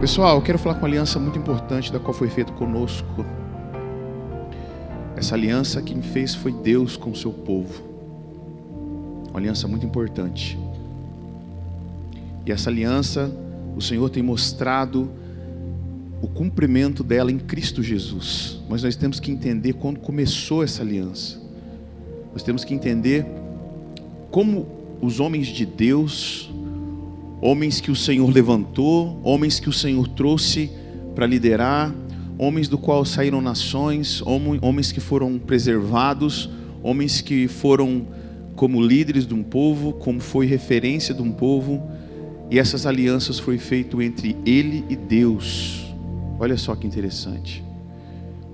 Pessoal, eu quero falar com uma aliança muito importante da qual foi feita conosco. Essa aliança quem fez foi Deus com o seu povo. Uma aliança muito importante. E essa aliança, o Senhor tem mostrado o cumprimento dela em Cristo Jesus. Mas nós temos que entender quando começou essa aliança. Nós temos que entender como os homens de Deus, homens que o Senhor levantou, homens que o Senhor trouxe para liderar, homens do qual saíram nações, homens que foram preservados, homens que foram como líderes de um povo, como foi referência de um povo, e essas alianças foi feito entre ele e Deus. Olha só que interessante,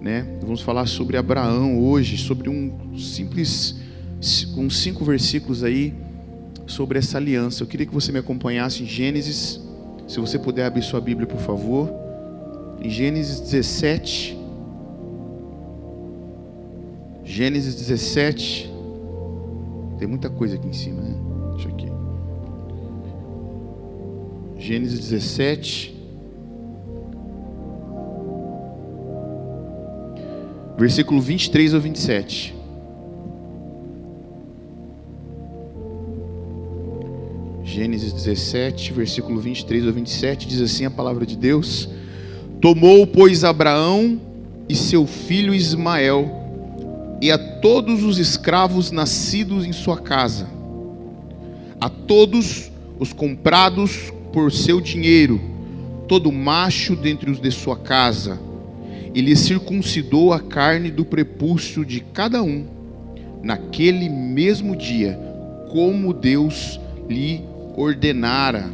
né? Vamos falar sobre Abraão hoje, sobre com 5 versículos aí, sobre essa aliança. Eu queria que você me acompanhasse em Gênesis, se você puder abrir sua Bíblia, por favor, em Gênesis 17. Gênesis 17. Tem muita coisa aqui em cima, né? Deixa aqui. Gênesis 17. Versículo 23 ao 27. Gênesis 17, versículo 23 ao 27, diz assim a palavra de Deus: Tomou, pois, Abraão e seu filho Ismael, e a todos os escravos nascidos em sua casa, a todos os comprados por seu dinheiro, todo macho dentre os de sua casa, e lhe circuncidou a carne do prepúcio de cada um, naquele mesmo dia, como Deus lhe ordenara.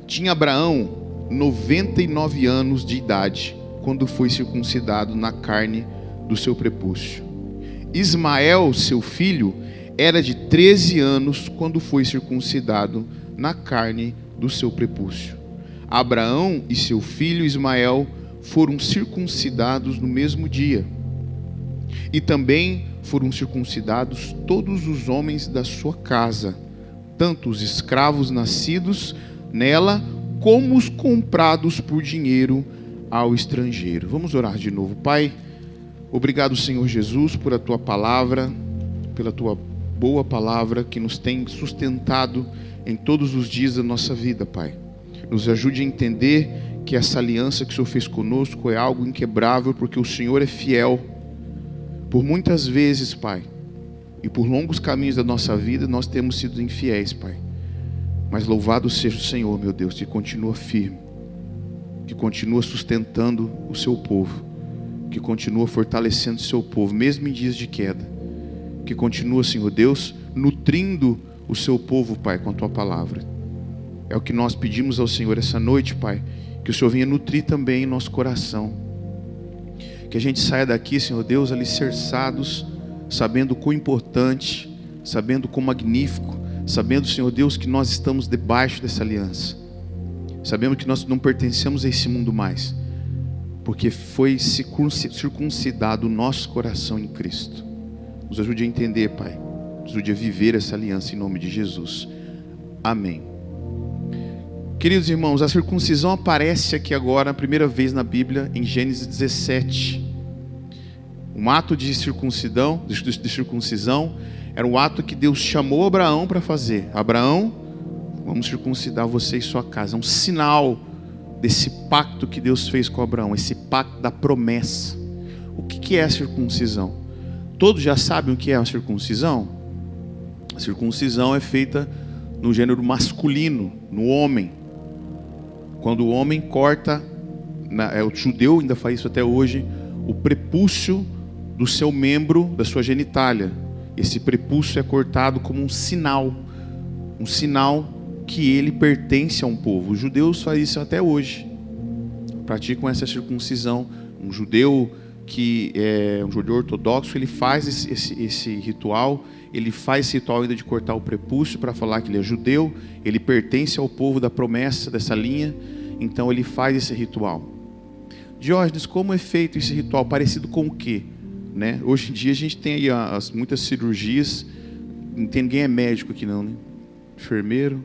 Tinha Abraão 99 anos de idade quando foi circuncidado na carne do seu prepúcio. Ismael, seu filho, era de 13 anos quando foi circuncidado na carne do seu prepúcio. Abraão e seu filho Ismael foram circuncidados no mesmo dia. E também foram circuncidados todos os homens da sua casa, tanto os escravos nascidos nela, como os comprados por dinheiro ao estrangeiro. Vamos orar de novo. Pai, obrigado, Senhor Jesus, por a Tua palavra, pela Tua boa palavra que nos tem sustentado em todos os dias da nossa vida, Pai. Nos ajude a entender que essa aliança que o Senhor fez conosco é algo inquebrável, porque o Senhor é fiel. Por muitas vezes, Pai, e por longos caminhos da nossa vida, nós temos sido infiéis, Pai. Mas louvado seja o Senhor, meu Deus, que continua firme, que continua sustentando o seu povo, que continua fortalecendo o seu povo, mesmo em dias de queda, que continua, Senhor Deus, nutrindo o seu povo, Pai, com a Tua palavra. É o que nós pedimos ao Senhor essa noite, Pai, que o Senhor venha nutrir também em nosso coração, que a gente saia daqui, Senhor Deus, alicerçados, sabendo o quão importante, sabendo o quão magnífico, sabendo, Senhor Deus, que nós estamos debaixo dessa aliança. Sabemos que nós não pertencemos a esse mundo mais, porque foi circuncidado o nosso coração em Cristo. Nos ajude a entender, Pai. Nos ajude a viver essa aliança em nome de Jesus. Amém. Queridos irmãos, a circuncisão aparece aqui agora a primeira vez na Bíblia, em Gênesis 17. Um ato de circuncisão era um ato que Deus chamou Abraão para fazer. Abraão, vamos circuncidar você e sua casa. É um sinal desse pacto que Deus fez com Abraão, esse pacto da promessa. O que é a circuncisão? Todos já sabem o que é a circuncisão? A circuncisão é feita no gênero masculino, no homem. Quando o homem corta, o judeu ainda faz isso até hoje, o prepúcio do seu membro, da sua genitália. Esse prepúcio é cortado como um sinal que ele pertence a um povo. Os judeus fazem isso até hoje, praticam essa circuncisão. Um judeu que é um judeu ortodoxo, ele faz esse ritual. Ele faz esse ritual ainda de cortar o prepúcio para falar que ele é judeu, ele pertence ao povo da promessa dessa linha, então ele faz esse ritual. Diógenes, como é feito esse ritual? Parecido com o quê? Né? Hoje em dia a gente tem aí muitas cirurgias, não tem ninguém é médico aqui não, né? Enfermeiro?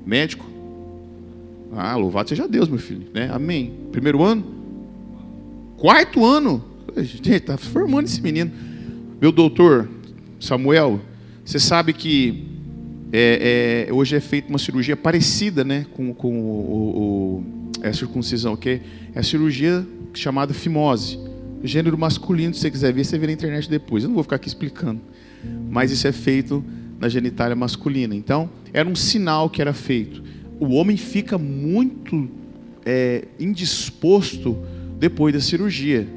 Médico? Ah, louvado seja Deus, meu filho, né? Amém. Primeiro ano? Quarto ano? Gente, está formando esse menino. Meu doutor Samuel, você sabe que hoje é feita uma cirurgia parecida, né, com a circuncisão, que é a cirurgia chamada fimose. Gênero masculino, se você quiser ver, você vê na internet depois. Eu não vou ficar aqui explicando. Mas isso é feito na genitália masculina. Então, era um sinal que era feito. O homem fica muito indisposto depois da cirurgia,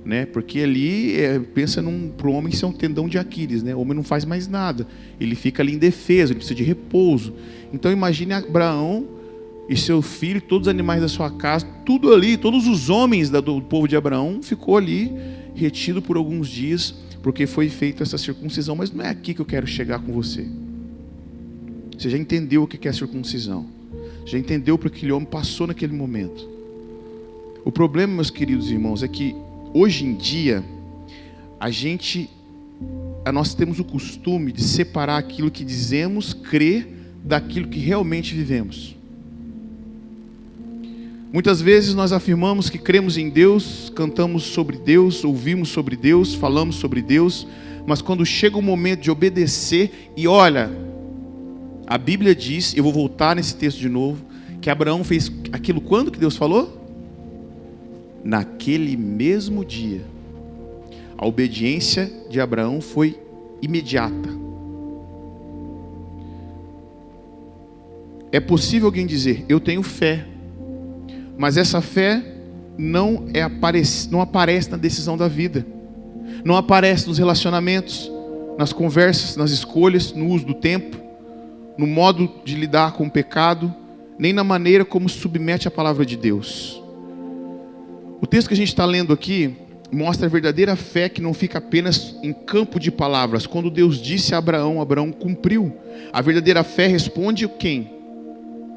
né? Porque ali pensa para o homem ser um tendão de Aquiles, né? O homem não faz mais nada, ele fica ali indefeso, ele precisa de repouso. Então imagine Abraão e seu filho, todos os animais da sua casa, tudo ali, todos os homens do povo de Abraão ficou ali retido por alguns dias, porque foi feita essa circuncisão. Mas não é aqui que eu quero chegar com você. Você já entendeu o que é circuncisão, já entendeu porque aquele homem passou naquele momento. O problema, meus queridos irmãos, é que hoje em dia nós temos o costume de separar aquilo que dizemos crer daquilo que realmente vivemos. Muitas vezes nós afirmamos que cremos em Deus, cantamos sobre Deus, ouvimos sobre Deus, falamos sobre Deus, mas quando chega o momento de obedecer, e olha, a Bíblia diz, eu vou voltar nesse texto de novo, que Abraão fez aquilo quando que Deus falou? Naquele mesmo dia. A obediência de Abraão foi imediata. É possível alguém dizer, eu tenho fé, mas essa fé não aparece na decisão da vida, não aparece nos relacionamentos, nas conversas, nas escolhas, no uso do tempo, no modo de lidar com o pecado, nem na maneira como se submete à palavra de Deus. O texto que a gente está lendo aqui mostra a verdadeira fé que não fica apenas em campo de palavras. Quando Deus disse a Abraão, Abraão cumpriu. A verdadeira fé responde quem?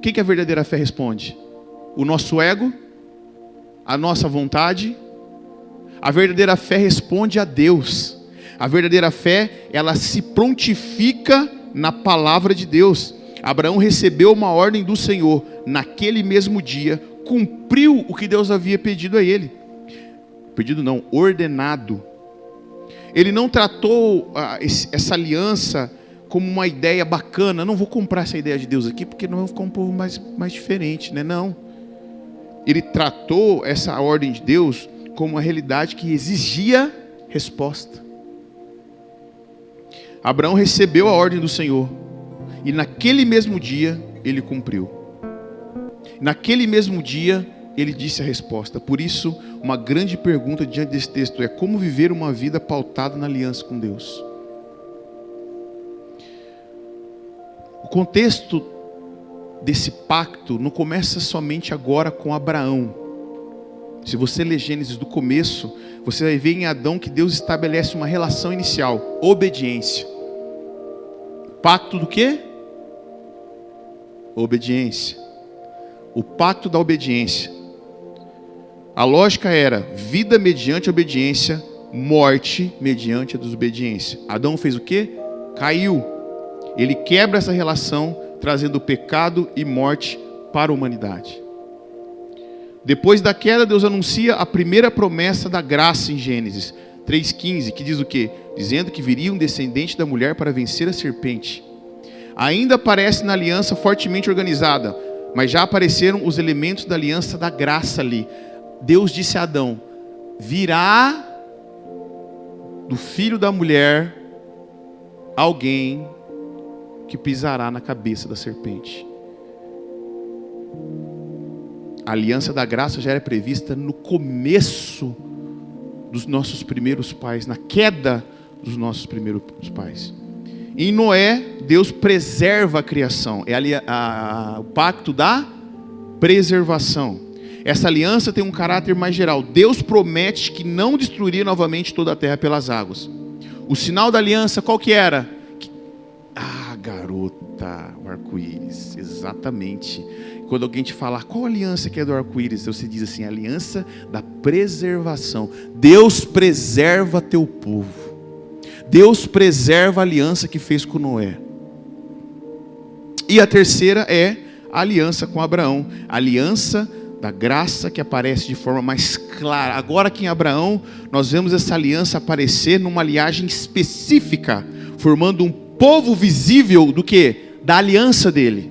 Quem que a verdadeira fé responde? O nosso ego? A nossa vontade? A verdadeira fé responde a Deus. A verdadeira fé, ela se prontifica na palavra de Deus. Abraão recebeu uma ordem do Senhor naquele mesmo dia, cumpriu o que Deus havia pedido a ele. Pedido não, ordenado. Ele não tratou essa aliança como uma ideia bacana. Não vou comprar essa ideia de Deus aqui, porque não vai ficar um povo mais diferente, né? Não. Ele tratou essa ordem de Deus como uma realidade que exigia resposta. Abraão recebeu a ordem do Senhor, e naquele mesmo dia ele cumpriu. Naquele mesmo dia ele disse a resposta. Por isso, uma grande pergunta diante desse texto é: como viver uma vida pautada na aliança com Deus? O contexto desse pacto não começa somente agora com Abraão. Se você ler Gênesis do começo, você vai ver em Adão que Deus estabelece uma relação inicial: obediência. Pacto do quê? Obediência. O pacto da obediência. A lógica era vida mediante obediência, morte mediante a desobediência. Adão fez o quê? Caiu. Ele quebra essa relação, trazendo pecado e morte para a humanidade. Depois da queda, Deus anuncia a primeira promessa da graça em Gênesis 3,15, que diz o quê? Dizendo que viria um descendente da mulher para vencer a serpente. Ainda aparece na aliança fortemente organizada, mas já apareceram os elementos da aliança da graça ali. Deus disse a Adão: virá do filho da mulher alguém que pisará na cabeça da serpente. A aliança da graça já era prevista no começo dos nossos primeiros pais, na queda dos nossos primeiros pais. Em Noé, Deus preserva a criação. É o pacto da preservação. Essa aliança tem um caráter mais geral. Deus promete que não destruiria novamente toda a terra pelas águas. O sinal da aliança qual que era? Garota, o arco-íris. Exatamente. Quando alguém te falar qual aliança que é do arco-íris, você diz assim: aliança da preservação. Deus preserva teu povo. Deus preserva a aliança que fez com Noé. E a terceira é a aliança com Abraão, a aliança da graça que aparece de forma mais clara. Agora que em Abraão nós vemos essa aliança aparecer numa linhagem específica, formando um povo visível do quê? Da aliança dele.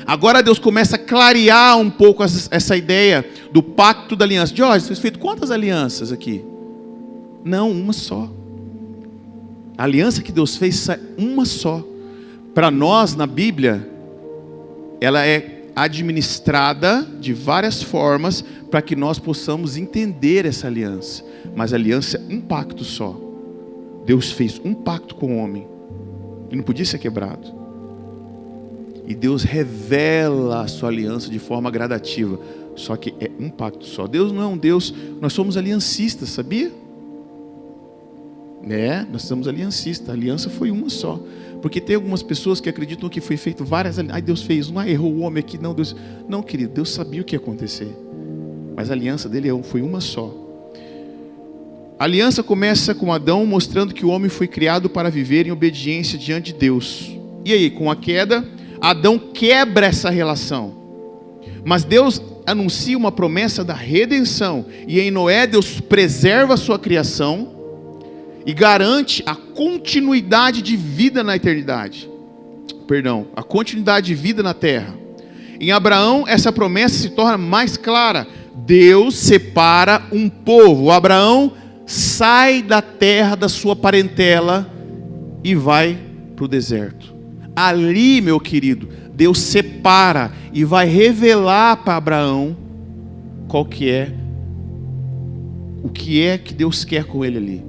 Agora Deus começa a clarear um pouco essa ideia do pacto da aliança. Jorge, você fez feito quantas alianças aqui? Não, uma só. A aliança que Deus fez é uma só. Para nós, na Bíblia, ela é administrada de várias formas para que nós possamos entender essa aliança. Mas a aliança é um pacto só. Deus fez um pacto com o homem e não podia ser quebrado. E Deus revela a sua aliança de forma gradativa. Só que é um pacto só. Deus não é um Deus, nós somos aliancistas, sabia? Nós somos aliancistas. A aliança foi uma só. Porque tem algumas pessoas que acreditam que foi feito várias alianças. Deus fez uma, errou o homem aqui. Não, Deus. Não, querido, Deus sabia o que ia acontecer. Mas a aliança dele foi uma só. A aliança começa com Adão, mostrando que o homem foi criado para viver em obediência diante de Deus. E aí, com a queda, Adão quebra essa relação. Mas Deus anuncia uma promessa da redenção. E em Noé, Deus preserva a sua criação e garante a continuidade de vida na eternidade. A continuidade de vida na terra. Em Abraão, essa promessa se torna mais clara. Deus separa um povo. Abraão sai da terra da sua parentela e vai para o deserto. Ali, meu querido, Deus separa e vai revelar para Abraão o que é que Deus quer com ele ali.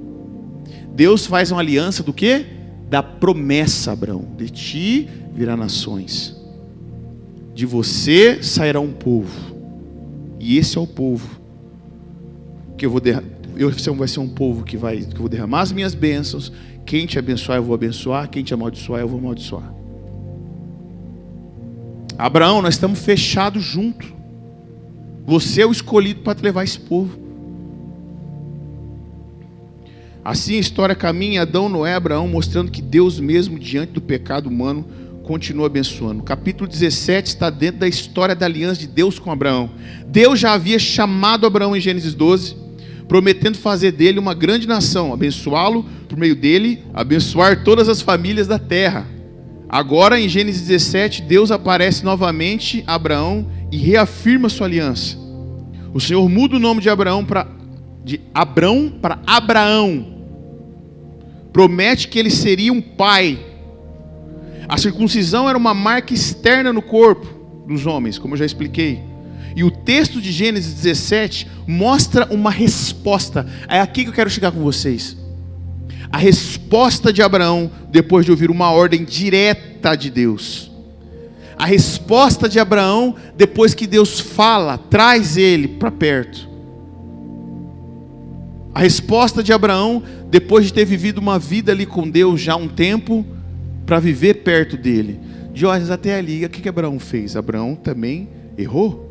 Deus faz uma aliança do quê? Da promessa, Abraão. De ti virá nações. De você sairá um povo. E esse é o povo que eu vou derramar. Vai ser um povo que eu vou derramar as minhas bênçãos. Quem te abençoar eu vou abençoar. Quem te amaldiçoar eu vou amaldiçoar. Abraão, nós estamos fechados juntos. Você é o escolhido para te levar esse povo. Assim a história caminha, Adão, Noé, Abraão, mostrando que Deus mesmo, diante do pecado humano, continua abençoando. O capítulo 17 está dentro da história da aliança de Deus com Abraão. Deus já havia chamado Abraão em Gênesis 12, prometendo fazer dele uma grande nação, abençoá-lo por meio dele, abençoar todas as famílias da terra. Agora, em Gênesis 17, Deus aparece novamente a Abraão e reafirma sua aliança. O Senhor muda o nome de Abraão para Abraão. Promete que ele seria um pai. A circuncisão era uma marca externa no corpo dos homens, como eu já expliquei. E o texto de Gênesis 17 mostra uma resposta. É aqui que eu quero chegar com vocês. A resposta de Abraão, depois de ouvir uma ordem direta de Deus. A resposta de Abraão, depois que Deus fala, traz ele para perto. A resposta de Abraão, depois de ter vivido uma vida ali com Deus já há um tempo, para viver perto dele. Jorge, até ali, o que Abraão fez? Abraão também errou.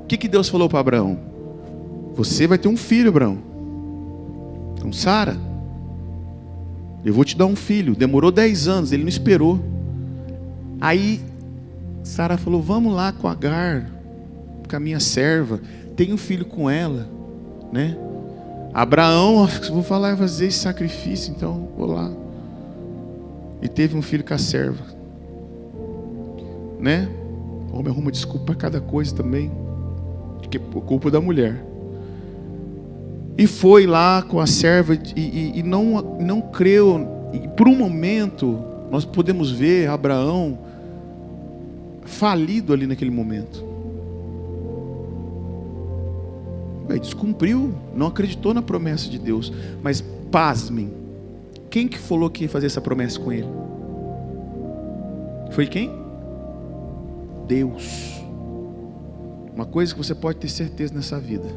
O que Deus falou para Abraão? Você vai ter um filho, Abraão. Então, Sara, eu vou te dar um filho. Demorou 10 anos, ele não esperou. Aí, Sara falou, vamos lá com Agar, com a minha serva. Tenho um filho com ela, né? Abraão, vou falar, fazer esse sacrifício, então vou lá. E teve um filho com a serva, né? O homem arruma desculpa para cada coisa também, que é culpa da mulher. E foi lá com a serva e não creu. E por um momento nós podemos ver Abraão falido ali naquele momento. Descumpriu, não acreditou na promessa de Deus. Mas pasmem, quem que falou que ia fazer essa promessa com ele? Foi quem? Deus. Uma coisa que você pode ter certeza nessa vida: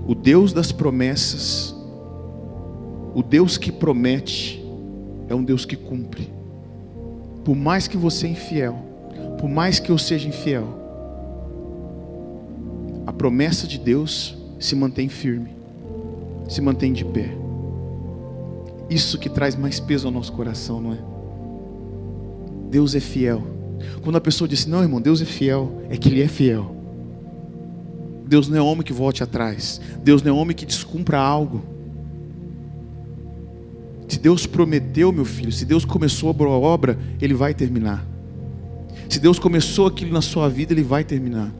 o Deus das promessas, o Deus que promete, é um Deus que cumpre. Por mais que você é infiel, por mais que eu seja infiel, a promessa de Deus se mantém firme, se mantém de pé. Isso que traz mais peso ao nosso coração, não é? Deus é fiel. Quando a pessoa diz, não, irmão, Deus é fiel, é que Ele é fiel. Deus não é homem que volte atrás. Deus não é homem que descumpra algo. Se Deus prometeu, meu filho, se Deus começou a obra, Ele vai terminar. Se Deus começou aquilo na sua vida, Ele vai terminar.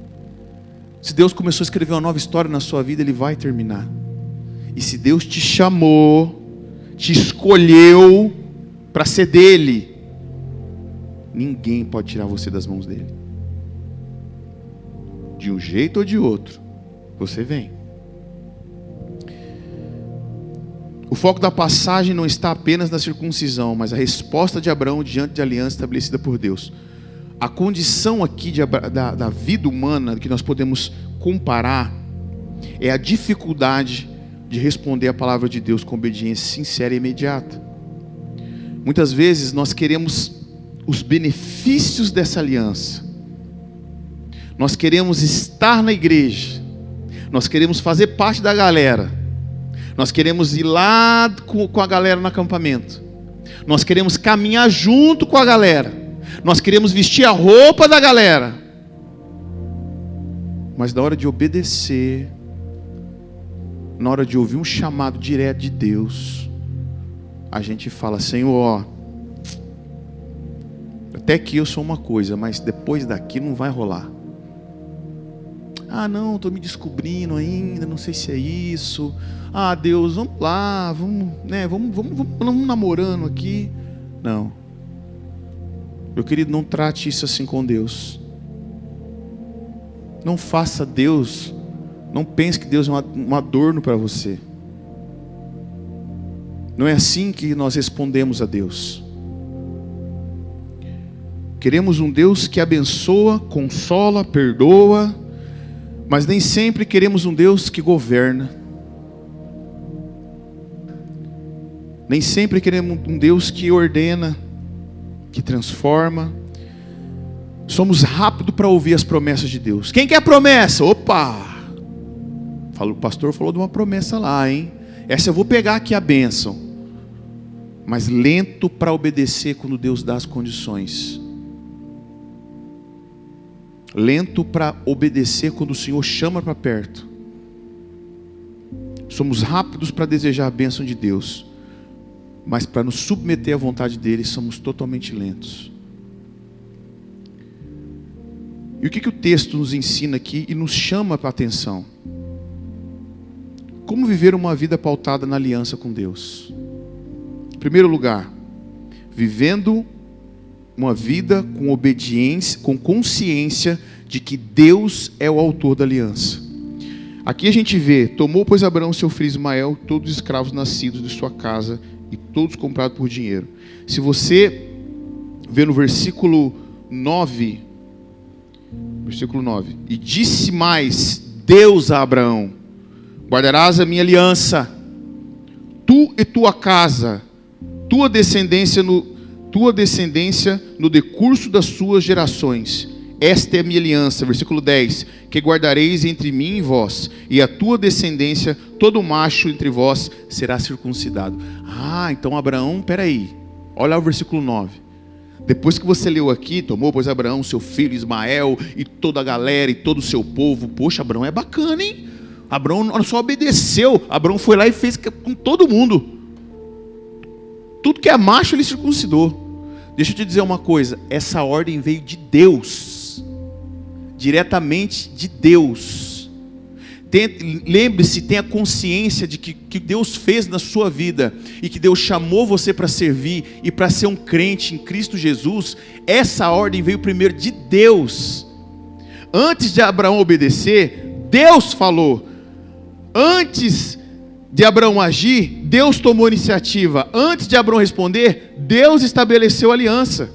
Se Deus começou a escrever uma nova história na sua vida, Ele vai terminar. E se Deus te chamou, te escolheu para ser dele, ninguém pode tirar você das mãos dele. De um jeito ou de outro, você vem. O foco da passagem não está apenas na circuncisão, mas a resposta de Abraão diante da aliança estabelecida por Deus. A condição aqui da vida humana que nós podemos comparar é a dificuldade de responder a palavra de Deus com obediência sincera e imediata. Muitas vezes nós queremos os benefícios dessa aliança. Nós queremos estar na igreja. Nós queremos fazer parte da galera. Nós queremos ir lá com a galera no acampamento. Nós queremos caminhar junto com a galera. Nós queremos vestir a roupa da galera. Mas na hora de obedecer, na hora de ouvir um chamado direto de Deus, a gente fala, Senhor, até aqui eu sou uma coisa, mas depois daqui não vai rolar. Ah, não, estou me descobrindo ainda, não sei se é isso. Ah, Deus, vamos lá, vamos namorando aqui. Não. Meu querido, não trate isso assim com Deus. Não faça Deus, não pense que Deus é um adorno para você. Não é assim que nós respondemos a Deus. Queremos um Deus que abençoa, consola, perdoa, mas nem sempre queremos um Deus que governa. Nem sempre queremos um Deus que ordena, que transforma. Somos rápidos para ouvir as promessas de Deus. Quem quer promessa? Opa! O pastor falou de uma promessa lá, hein? Essa eu vou pegar aqui a bênção. Mas lento para obedecer quando Deus dá as condições. Lento para obedecer quando o Senhor chama para perto. Somos rápidos para desejar a bênção de Deus, mas para nos submeter à vontade dele, somos totalmente lentos. E o que o texto nos ensina aqui e nos chama para a atenção? Como viver uma vida pautada na aliança com Deus? Em primeiro lugar, vivendo uma vida com obediência, com consciência de que Deus é o autor da aliança. Aqui a gente vê, tomou pois Abraão seu filho Ismael, todos os escravos nascidos de sua casa e todos comprados por dinheiro. Se você vê no versículo 9, e disse mais Deus a Abraão, guardarás a minha aliança, tu e tua casa, tua descendência no decurso das suas gerações. Esta é a minha aliança, versículo 10, que guardareis entre mim e vós, e a tua descendência, todo macho entre vós será circuncidado. Ah, então Abraão, peraí, olha o versículo 9. Depois que você leu aqui, tomou pois Abraão seu filho Ismael, e toda a galera, e todo o seu povo. Poxa, Abraão é bacana, hein? Abraão não só obedeceu, Abraão foi lá e fez com todo mundo. Tudo que é macho ele circuncidou. Deixa eu te dizer uma coisa, essa ordem veio de Deus, diretamente de Deus. Lembre-se, tenha consciência de que Deus fez na sua vida, e que Deus chamou você para servir, e para ser um crente em Cristo Jesus. Essa ordem veio primeiro de Deus. Antes de Abraão obedecer, Deus falou. Antes de Abraão agir, Deus tomou iniciativa. Antes de Abraão responder, Deus estabeleceu a aliança.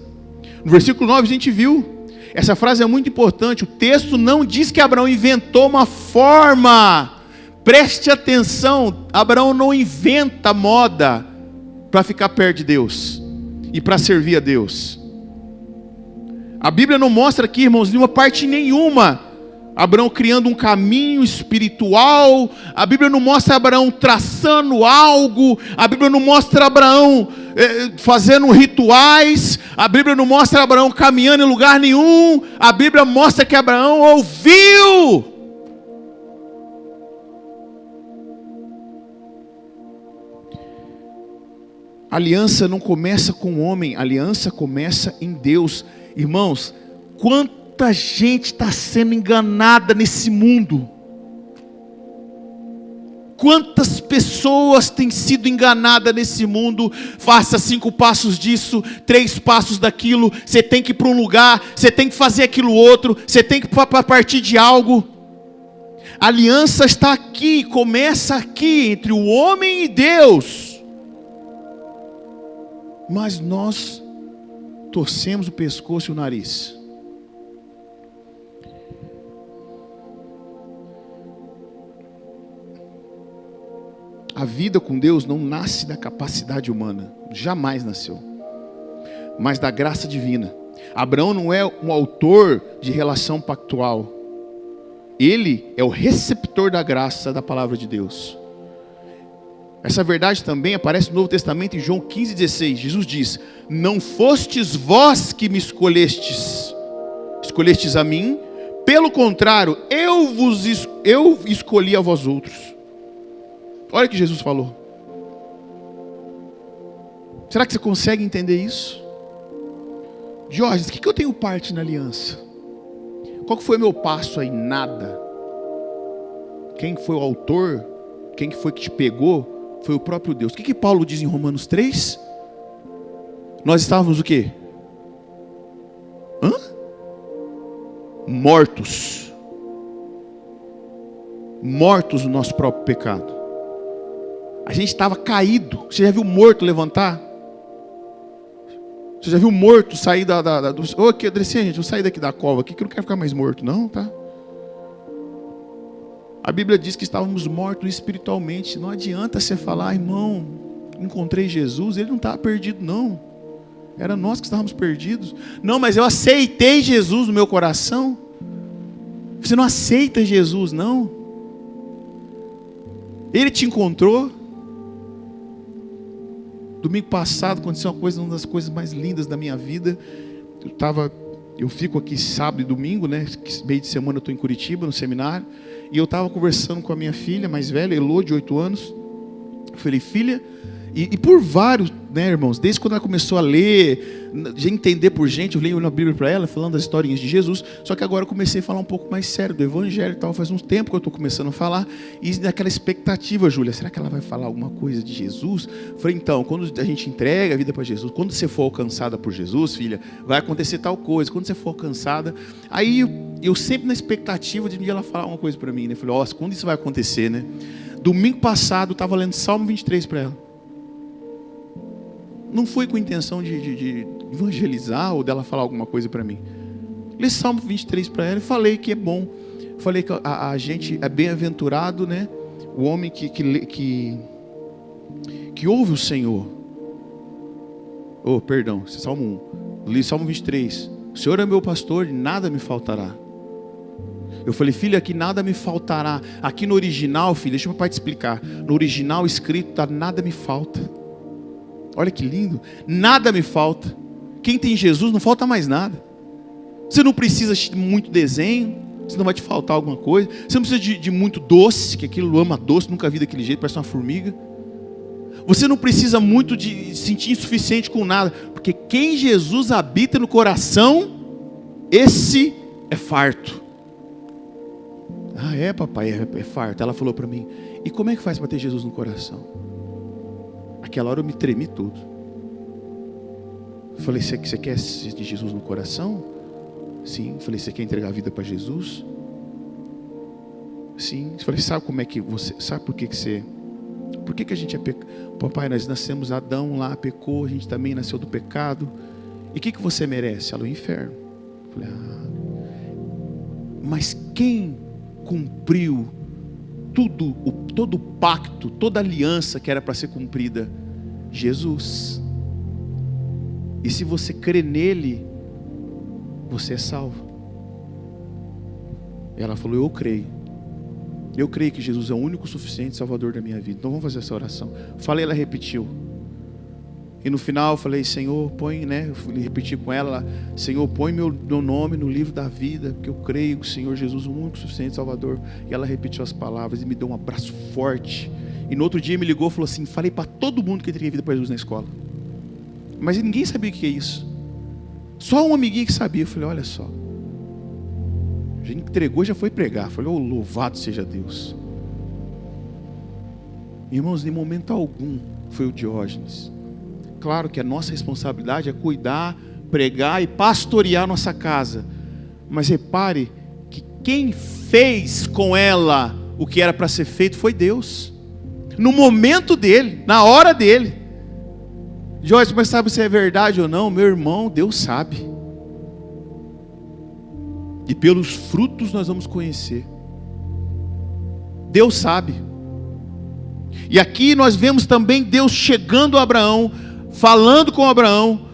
No versículo 9 a gente viu. Essa frase é muito importante. O texto não diz que Abraão inventou uma forma. Preste atenção. Abraão não inventa moda para ficar perto de Deus e para servir a Deus. A Bíblia não mostra aqui, irmãos, nenhuma parte nenhuma Abraão criando um caminho espiritual. A Bíblia não mostra Abraão traçando algo. A Bíblia não mostra Abraão fazendo rituais. A Bíblia não mostra Abraão caminhando em lugar nenhum. A Bíblia mostra que Abraão ouviu. A aliança não começa com o homem, a aliança começa em Deus. Irmãos, quanta gente está sendo enganada nesse mundo. Quantas pessoas têm sido enganadas nesse mundo? Faça 5 passos disso, 3 passos daquilo. Você tem que ir para um lugar, você tem que fazer aquilo outro, você tem que partir de algo. A aliança está aqui, começa aqui, entre o homem e Deus. Mas nós torcemos o pescoço e o nariz. A vida com Deus não nasce da capacidade humana, jamais nasceu, mas da graça divina. Abraão não é um autor de relação pactual, ele é o receptor da graça da palavra de Deus. Essa verdade também aparece no Novo Testamento em João 15,16. Jesus diz: não fostes vós que me escolhestes a mim, pelo contrário, eu escolhi a vós outros. Olha o que Jesus falou. Será que você consegue entender isso? Diógenes, o que eu tenho parte na aliança? Qual que foi o meu passo aí? Nada. Quem foi o autor? Quem foi que te pegou? Foi o próprio Deus. O que Paulo diz em Romanos 3? Nós estávamos o quê? Mortos. Mortos no nosso próprio pecado. A gente estava caído. Você já viu morto levantar? Você já viu morto sair Ô, que Adricinha, gente, vou sair daqui da cova aqui, que eu não quero ficar mais morto, não, tá? A Bíblia diz que estávamos mortos espiritualmente. Não adianta você falar, irmão, encontrei Jesus. Ele não estava perdido, não. Era nós que estávamos perdidos. Não, mas eu aceitei Jesus no meu coração. Você não aceita Jesus, não. Ele te encontrou. Domingo passado aconteceu uma das coisas mais lindas da minha vida. Eu fico aqui sábado e domingo, né? Meio de semana eu estou em Curitiba, no seminário. E eu estava conversando com a minha filha mais velha, Elô, de 8 anos. Eu falei, filha, e por vários, né, irmãos, desde quando ela começou a ler, de entender por gente, eu leio na Bíblia para ela, falando das historinhas de Jesus. Só que agora eu comecei a falar um pouco mais sério do Evangelho e tal. Faz um tempo que eu estou começando a falar. E naquela expectativa, Júlia, será que ela vai falar alguma coisa de Jesus? Eu falei, então, quando a gente entrega a vida para Jesus, quando você for alcançada por Jesus, filha, vai acontecer tal coisa. Quando você for alcançada, aí eu sempre na expectativa de ela falar uma coisa para mim, né? Eu falei, nossa, quando isso vai acontecer, né? Domingo passado eu estava lendo Salmo 23 para ela. Não foi com intenção de evangelizar ou dela falar alguma coisa para mim. Li Salmo 23 para ela e falei que é bom. Falei que a gente é bem-aventurado, né? O homem que ouve o Senhor. Perdão, Salmo 1. Li Salmo 23. O Senhor é meu pastor e nada me faltará. Eu falei, filha, aqui nada me faltará. Aqui no original, filha, deixa o papai te explicar. No original escrito está nada me falta. Olha que lindo. Nada me falta. Quem tem Jesus não falta mais nada. Você não precisa de muito desenho, você não vai te faltar alguma coisa. Você não precisa de muito doce, que aquilo ama doce, nunca vi daquele jeito, parece uma formiga. Você não precisa muito de sentir insuficiente com nada, porque quem Jesus habita no coração, esse é farto. Ah, é, papai, é farto. Ela falou para mim, e como é que faz para ter Jesus no coração? Aquela hora eu me tremi todo. Eu falei, você quer de Jesus no coração? Sim. Eu falei, você quer entregar a vida para Jesus? Sim. Eu falei, sabe como é que você... Sabe por que você... Por que a gente é pecado? Papai, nós nascemos, Adão lá pecou, a gente também nasceu do pecado. E o que você merece? Ela, o inferno. Eu falei, mas quem cumpriu todo o pacto, toda a aliança que era para ser cumprida? Jesus. E se você crê nele, você é salvo. Ela falou, eu creio que Jesus é o único suficiente salvador da minha vida. Então vamos fazer essa oração. Falei, ela repetiu. E no final eu falei, Senhor, põe, né? Eu repeti com ela, Senhor, põe meu nome no livro da vida, porque eu creio que o Senhor Jesus é o único suficiente Salvador. E ela repetiu as palavras e me deu um abraço forte. E no outro dia me ligou e falou assim, falei para todo mundo que teria vida para Jesus na escola. Mas ninguém sabia o que é isso. Só um amiguinho que sabia. Eu falei, olha só. Já entregou, já foi pregar. Eu falei, oh, louvado seja Deus. Irmãos, em momento algum foi o Diógenes. Claro que a nossa responsabilidade é cuidar, pregar e pastorear nossa casa. Mas repare que quem fez com ela o que era para ser feito foi Deus. No momento dele, na hora dele. Joyce, mas sabe se é verdade ou não? Meu irmão, Deus sabe. E pelos frutos nós vamos conhecer. Deus sabe. E aqui nós vemos também Deus chegando a Abraão, falando com Abraão,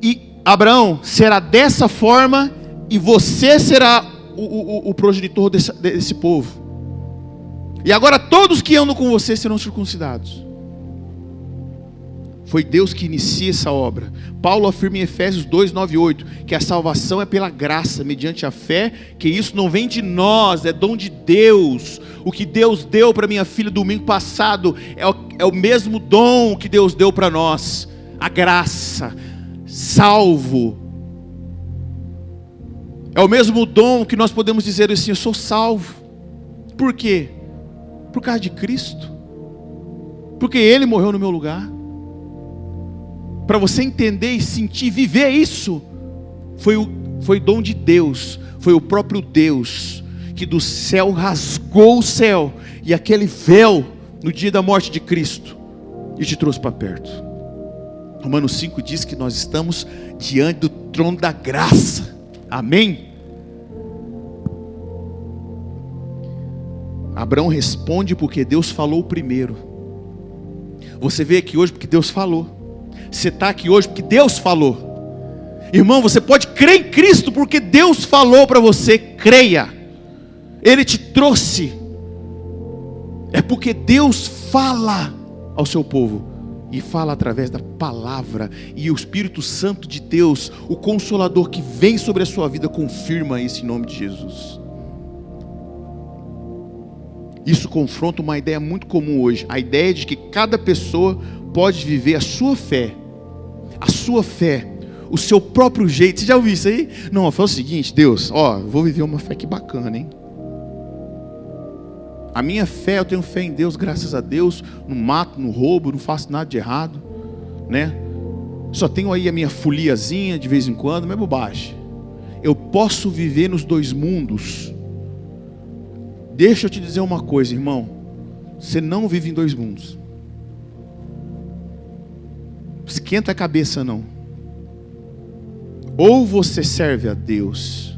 e Abraão será dessa forma, e você será o progenitor desse povo. E agora todos que andam com você serão circuncidados. Foi Deus que inicia essa obra. Paulo afirma em Efésios 2, 9 e 8, que a salvação é pela graça, mediante a fé, que isso não vem de nós, é dom de Deus. O que Deus deu para minha filha domingo passado, é o mesmo dom que Deus deu para nós. A graça, salvo. É o mesmo dom que nós podemos dizer assim, eu sou salvo. Por quê? Por causa de Cristo. Porque Ele morreu no meu lugar. Para você entender e sentir, viver isso, foi dom de Deus, foi o próprio Deus, que do céu rasgou o céu, e aquele véu, no dia da morte de Cristo, e te trouxe para perto. Romanos 5 diz que nós estamos diante do trono da graça, amém? Abraão responde porque Deus falou primeiro. Você veio aqui hoje porque Deus falou. Você está aqui hoje porque Deus falou. Irmão, você pode crer em Cristo porque Deus falou para você, creia. Ele te trouxe. É porque Deus fala ao seu povo. E fala através da palavra. E o Espírito Santo de Deus, o Consolador que vem sobre a sua vida, confirma isso em nome de Jesus. Isso confronta uma ideia muito comum hoje. A ideia de que cada pessoa pode viver a sua fé, o seu próprio jeito. Você já ouviu isso aí? Não, foi o seguinte, Deus, vou viver uma fé que bacana, hein? A minha fé, eu tenho fé em Deus, graças a Deus, não mato, não roubo, não faço nada de errado, né? Só tenho aí a minha foliazinha de vez em quando, mas é bobagem. Eu posso viver nos dois mundos. Deixa eu te dizer uma coisa, irmão, você não vive em dois mundos. Esquenta a cabeça não. Ou você serve a Deus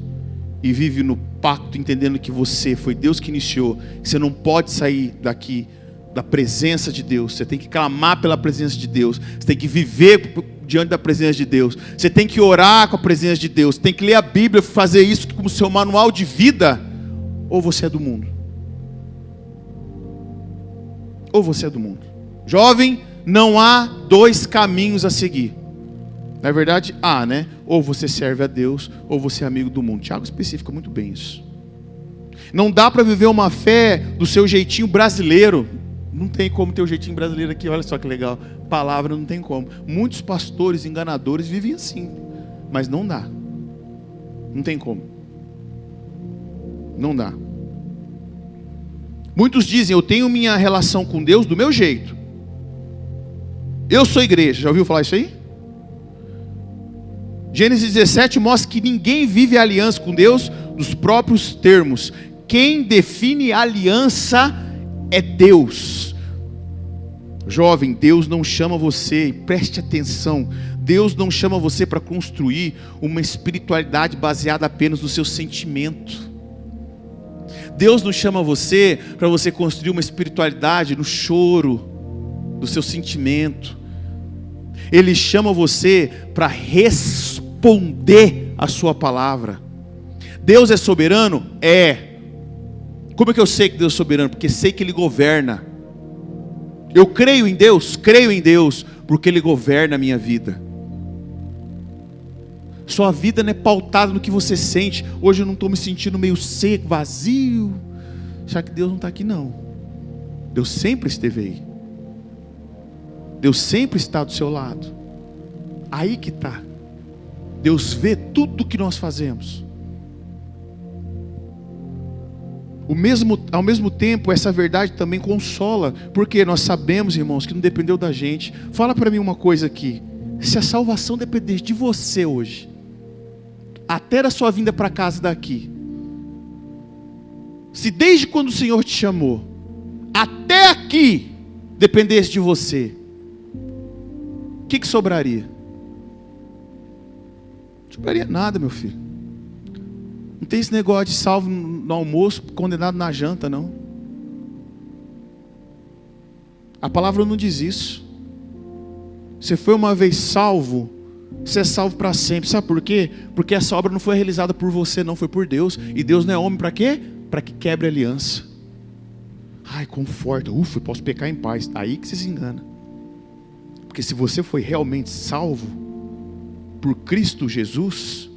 e vive no pacto, entendendo que foi Deus que iniciou, que você não pode sair daqui da presença de Deus. Você tem que clamar pela presença de Deus. Você tem que viver diante da presença de Deus. Você tem que orar com a presença de Deus. Você tem que ler a Bíblia, fazer isso como seu manual de vida. Ou você é do mundo. Ou você é do mundo. Jovem, não há dois caminhos a seguir. Na verdade, há, né? Ou você serve a Deus, ou você é amigo do mundo. Tiago especifica muito bem isso. Não dá para viver uma fé do seu jeitinho brasileiro. Não tem como ter o jeitinho brasileiro aqui. Olha só que legal. Palavra não tem como. Muitos pastores enganadores vivem assim. Mas não dá. Não tem como. Não dá. Muitos dizem, eu tenho minha relação com Deus do meu jeito. Eu sou igreja. Já ouviu falar isso aí? Gênesis 17 mostra que ninguém vive a aliança com Deus nos próprios termos. Quem define a aliança é Deus. Jovem, Deus não chama você, preste atenção, Deus não chama você para construir uma espiritualidade baseada apenas no seu sentimento. Deus não chama você para você construir uma espiritualidade no choro do seu sentimento. Ele chama você para responder a sua palavra. Deus é soberano? É. Como é que eu sei que Deus é soberano? Porque sei que Ele governa. Eu creio em Deus, porque Ele governa a minha vida. Sua vida não é pautada no que você sente. Hoje eu não estou me sentindo meio seco, vazio. Já que Deus não está aqui não. Deus sempre esteve aí. Deus sempre está do seu lado. Aí que está. Deus vê tudo o que nós fazemos. Ao mesmo tempo, essa verdade também consola, porque nós sabemos, irmãos, que não dependeu da gente. Fala para mim uma coisa aqui: se a salvação dependesse de você hoje, até da sua vinda para casa daqui, se desde quando o Senhor te chamou, até aqui, dependesse de você, o que sobraria? Não sobraria nada, meu filho. Não tem esse negócio de salvo no almoço, condenado na janta, não. A palavra não diz isso. Você foi uma vez salvo, você é salvo para sempre. Sabe por quê? Porque essa obra não foi realizada por você, não, foi por Deus. E Deus não é homem para quê? Para que quebre a aliança. Ai, conforta, ufa, eu posso pecar em paz. Aí que você se engana. Porque se você foi realmente salvo por Cristo Jesus,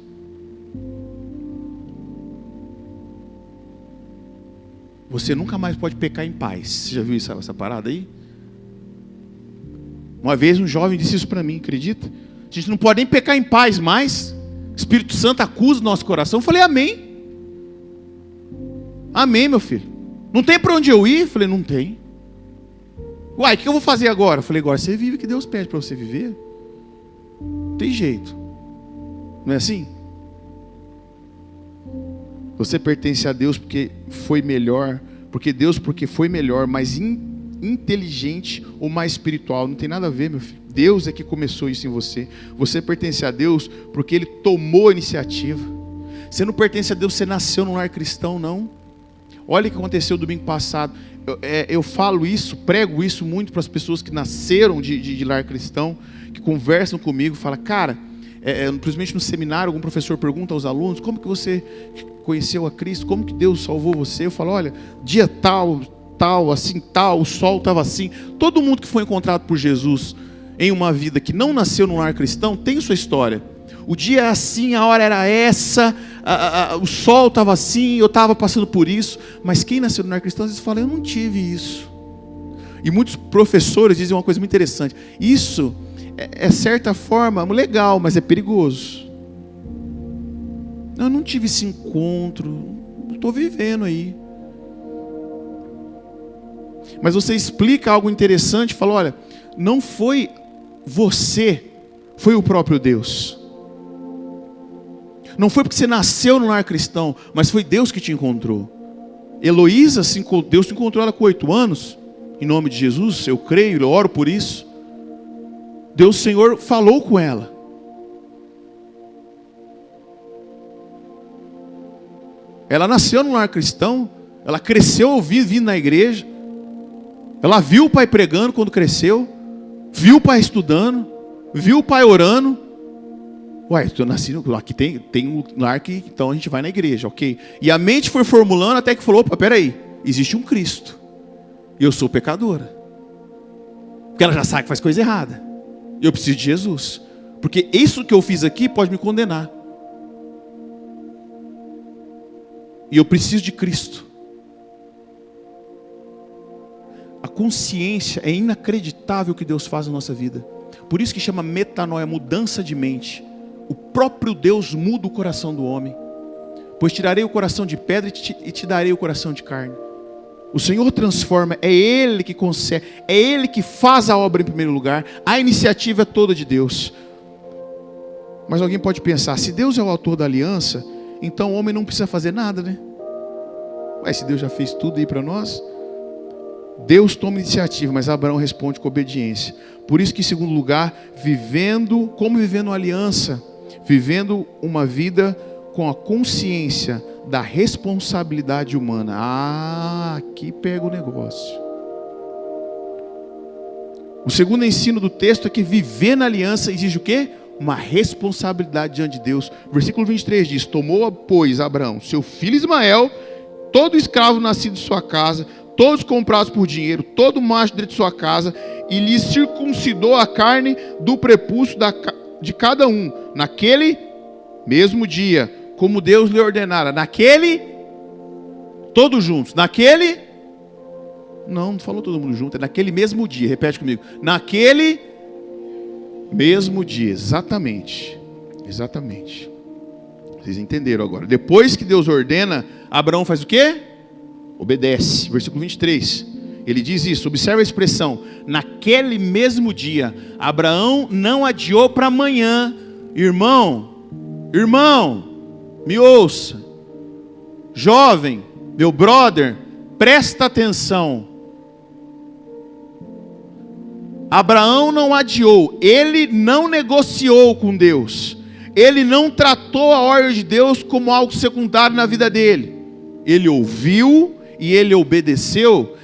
você nunca mais pode pecar em paz. Você já viu essa parada aí? Uma vez um jovem disse isso para mim, acredita? A gente não pode nem pecar em paz mais. O Espírito Santo acusa o nosso coração. Eu falei, amém. Amém, meu filho. Não tem para onde eu ir? Eu falei, não tem. Uai, o que eu vou fazer agora? Eu falei, agora você vive o que Deus pede para você viver. Não tem jeito. Não é assim? Você pertence a Deus porque foi melhor, porque foi melhor, mais inteligente ou mais espiritual. Não tem nada a ver, meu filho. Deus é que começou isso em você. Você pertence a Deus porque Ele tomou a iniciativa. Você não pertence a Deus, você nasceu num lar cristão, não. Olha o que aconteceu domingo passado. Eu falo isso, prego isso muito para as pessoas que nasceram de lar cristão, que conversam comigo, falam, cara, principalmente no seminário, algum professor pergunta aos alunos, como que você conheceu a Cristo, como que Deus salvou você? Eu falo, olha, dia tal, assim, tal, o sol estava assim. Todo mundo que foi encontrado por Jesus em uma vida que não nasceu num lar cristão, tem sua história. O dia era assim, a hora era essa, o sol estava assim, eu estava passando por isso. Mas quem nasceu no lar cristão, às vezes fala, eu não tive isso. E muitos professores dizem uma coisa muito interessante. Isso é certa forma legal, mas é perigoso. Eu não tive esse encontro, estou vivendo aí. Mas você explica algo interessante, fala, olha, não foi você, foi o próprio Deus. Não foi porque você nasceu no lar cristão, mas foi Deus que te encontrou. Heloísa, Deus te encontrou ela com 8 anos, em nome de Jesus, eu creio, eu oro por isso. Deus, Senhor, falou com ela. Ela nasceu no lar cristão, ela cresceu ouvindo na igreja, ela viu o pai pregando quando cresceu, viu o pai estudando, viu o pai orando. Uai, eu nasci aqui tem um lar que então a gente vai na igreja, ok? E a mente foi formulando até que falou, opa, peraí, existe um Cristo, e eu sou pecadora. Porque ela já sabe que faz coisa errada, e eu preciso de Jesus, porque isso que eu fiz aqui pode me condenar. E eu preciso de Cristo. A consciência é inacreditável o que Deus faz na nossa vida. Por isso que chama metanoia, mudança de mente. O próprio Deus muda o coração do homem. Pois tirarei o coração de pedra e te darei o coração de carne. O Senhor transforma, é Ele que consegue, é Ele que faz a obra em primeiro lugar. A iniciativa é toda de Deus. Mas alguém pode pensar, se Deus é o autor da aliança, então o homem não precisa fazer nada, né? Mas se Deus já fez tudo aí para nós, Deus toma iniciativa, mas Abraão responde com obediência. Por isso que, em segundo lugar, vivendo uma aliança, vivendo uma vida com a consciência da responsabilidade humana. Aqui pega o negócio. O segundo ensino do texto é que viver na aliança exige o quê? Uma responsabilidade diante de Deus. Versículo 23 diz, tomou, pois, Abraão, seu filho Ismael, todo escravo nascido de sua casa, todos comprados por dinheiro, todo macho dentro de sua casa, e lhes circuncidou a carne do prepúcio de cada um, naquele mesmo dia, como Deus lhe ordenara. Todos juntos, não falou todo mundo junto, é naquele mesmo dia, repete comigo, naquele mesmo dia, exatamente, vocês entenderam agora. Depois que Deus ordena, Abraão faz o quê? Obedece. Versículo 23, ele diz isso, observa a expressão, naquele mesmo dia. Abraão não adiou para amanhã. Irmão, me ouça, jovem, meu brother, presta atenção. Abraão não adiou, ele não negociou com Deus, ele não tratou a ordem de Deus como algo secundário na vida dele. Ele ouviu e ele obedeceu.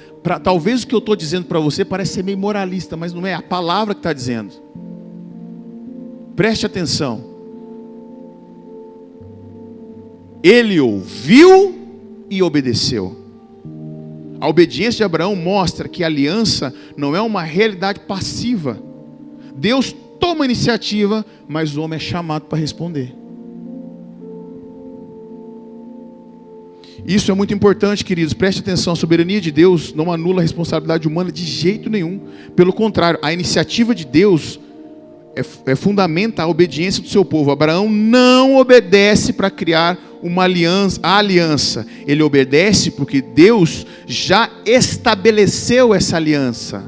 Talvez o que eu estou dizendo para você parece ser meio moralista, mas não é, a palavra que está dizendo. Preste atenção. Ele ouviu e obedeceu. A obediência de Abraão mostra que a aliança não é uma realidade passiva. Deus toma a iniciativa, mas o homem é chamado para responder. Isso é muito importante, queridos, preste atenção. A soberania de Deus não anula a responsabilidade humana de jeito nenhum. Pelo contrário, a iniciativa de Deus fundamenta a obediência do seu povo. Abraão não obedece para criar uma aliança. Ele obedece porque Deus já estabeleceu essa aliança.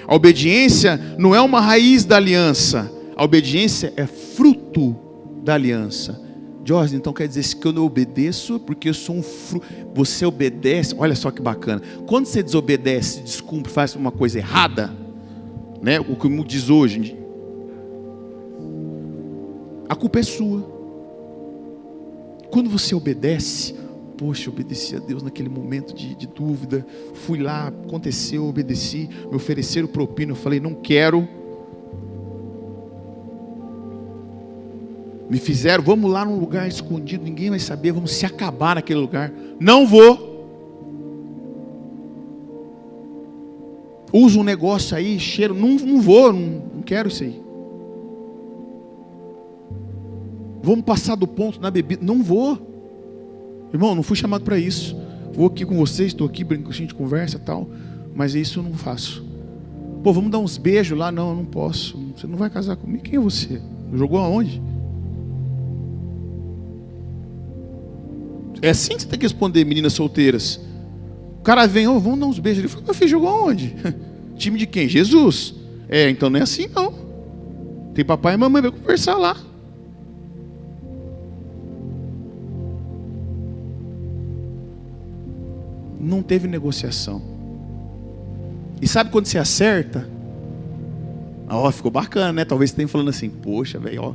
A obediência não é uma raiz da aliança. A obediência é fruto da aliança. Jorge, então quer dizer que eu não obedeço porque eu sou um fruto. Você obedece, olha só que bacana. Quando você desobedece, descumpre, faz uma coisa errada, né? O que o mundo diz hoje, a culpa é sua. Quando você obedece, poxa, eu obedeci a Deus naquele momento de dúvida, fui lá, aconteceu, obedeci, me ofereceram propina, eu falei, não quero. Me fizeram, vamos lá num lugar escondido, ninguém vai saber, vamos se acabar naquele lugar. Não vou. Usa um negócio aí, cheiro, não vou, não quero isso aí. Vamos passar do ponto na bebida, não vou. Irmão, não fui chamado para isso. Vou aqui com vocês, estou aqui, a gente conversa e tal, mas isso eu não faço. Pô, vamos dar uns beijos lá, não, eu não posso. Você não vai casar comigo, quem é você? Jogou aonde? É assim que você tem que responder, meninas solteiras. O cara vem, vamos dar uns beijos. Ele fala, meu filho, jogou aonde? Time de quem? Jesus. Então não é assim não. Tem papai e mamãe, vai conversar lá. Não teve negociação. E sabe quando você acerta? Ficou bacana, né? Talvez você tenha falando assim, poxa, velho,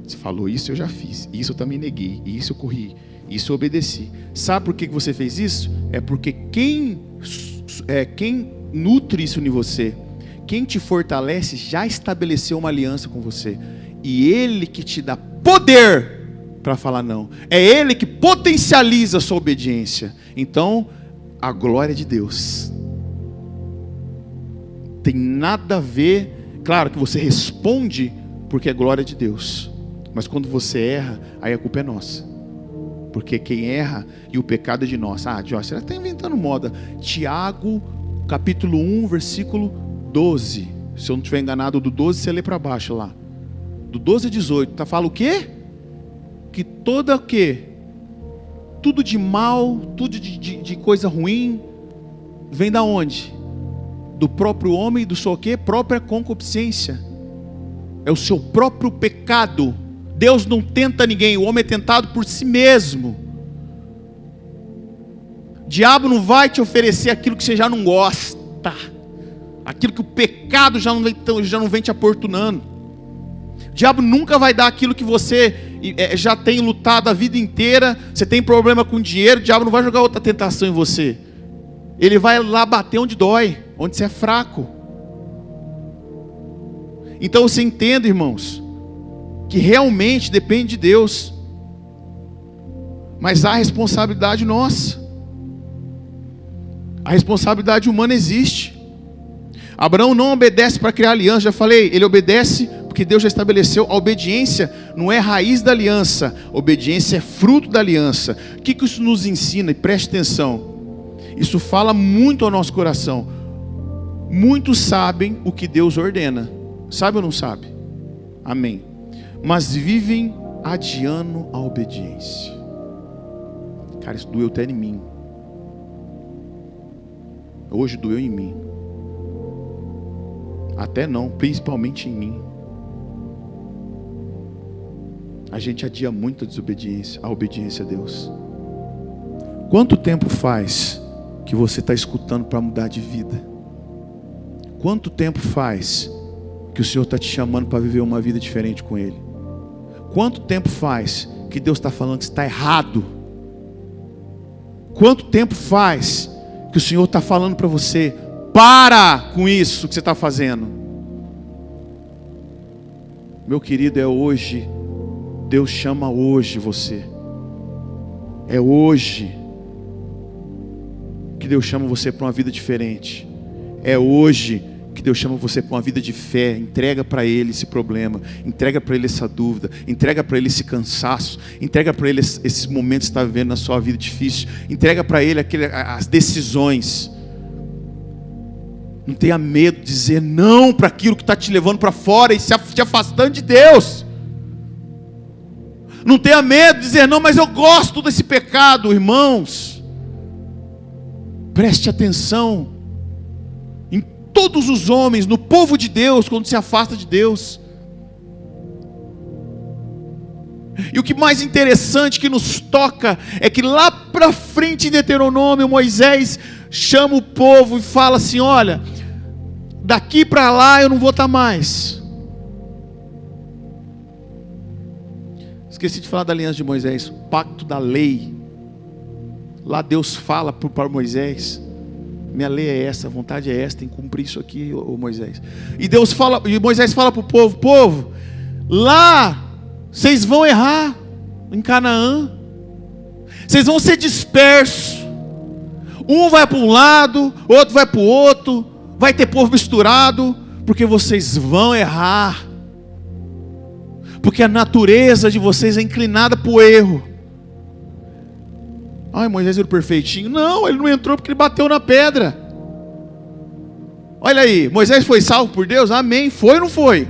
você falou isso, eu já fiz. Isso eu também neguei. Isso eu corri. Isso eu obedeci. Sabe por que você fez isso? É porque quem nutre isso em você, quem te fortalece, já estabeleceu uma aliança com você. E Ele que te dá poder para falar não. É Ele que potencializa a sua obediência. Então, a glória de Deus tem nada a ver. Claro que você responde porque é glória de Deus. Mas quando você erra, aí a culpa é nossa. Porque quem erra e o pecado é de nós. Jorge, você está inventando moda. Tiago, capítulo 1, versículo 12. Se eu não estiver enganado, do 12 você lê para baixo lá. Do 12 a 18, fala o quê? Que toda o quê? Tudo de mal, tudo de coisa ruim, vem da onde? Do próprio homem e do seu quê? Própria concupiscência. É o seu próprio pecado. Deus não tenta ninguém, o homem é tentado por si mesmo. O diabo não vai te oferecer aquilo que você já não gosta, aquilo que o pecado já não vem te aportunando. O diabo nunca vai dar aquilo que você já tem lutado a vida inteira. Você tem problema com dinheiro, o diabo não vai jogar outra tentação em você. Ele vai lá bater onde dói, onde você é fraco. Então você entende, irmãos, que realmente depende de Deus, mas há responsabilidade nossa. A responsabilidade humana existe. Abraão não obedece para criar aliança, já falei, ele obedece porque Deus já estabeleceu. A obediência não é raiz da aliança, a obediência é fruto da aliança. O que isso nos ensina? E preste atenção, isso fala muito ao nosso coração. Muitos sabem o que Deus ordena, sabe ou não sabe? Amém. Mas vivem adiando a obediência. Cara, isso doeu até em mim. Hoje doeu em mim. Até não, principalmente em mim. A gente adia muito a desobediência, a obediência a Deus. Quanto tempo faz que você está escutando para mudar de vida? Quanto tempo faz que o Senhor está te chamando para viver uma vida diferente com Ele? Quanto tempo faz que Deus está falando que está errado? Quanto tempo faz que o Senhor está falando para você, para com isso que você está fazendo? Meu querido, é hoje. Deus chama hoje você. É hoje que Deus chama você para uma vida diferente. É hoje que Deus chama você para uma vida de fé. Entrega para Ele esse problema, entrega para Ele essa dúvida, entrega para Ele esse cansaço, entrega para Ele esses momentos que você está vivendo na sua vida difícil, entrega para Ele as decisões. Não tenha medo de dizer não para aquilo que está te levando para fora e te afastando de Deus. Não tenha medo de dizer não, mas eu gosto desse pecado. Irmãos, preste atenção em todos os homens, no povo de Deus, quando se afasta de Deus. E o que mais interessante que nos toca é que lá para frente em Deuteronômio, Moisés chama o povo e fala assim: olha, daqui para lá eu não vou estar mais. Esqueci de falar da aliança de Moisés, o pacto da lei. Lá Deus fala para Moisés: minha lei é essa, a vontade é essa, tem que cumprir isso aqui, ô Moisés. E Moisés fala para o povo: povo, lá vocês vão errar em Canaã, vocês vão ser dispersos. Um vai para um lado, outro vai para o outro, vai ter povo misturado, porque vocês vão errar. Porque a natureza de vocês é inclinada para o erro. Ai, Moisés era perfeitinho. Não, ele não entrou porque ele bateu na pedra. Olha aí, Moisés foi salvo por Deus? Amém. Foi ou não foi?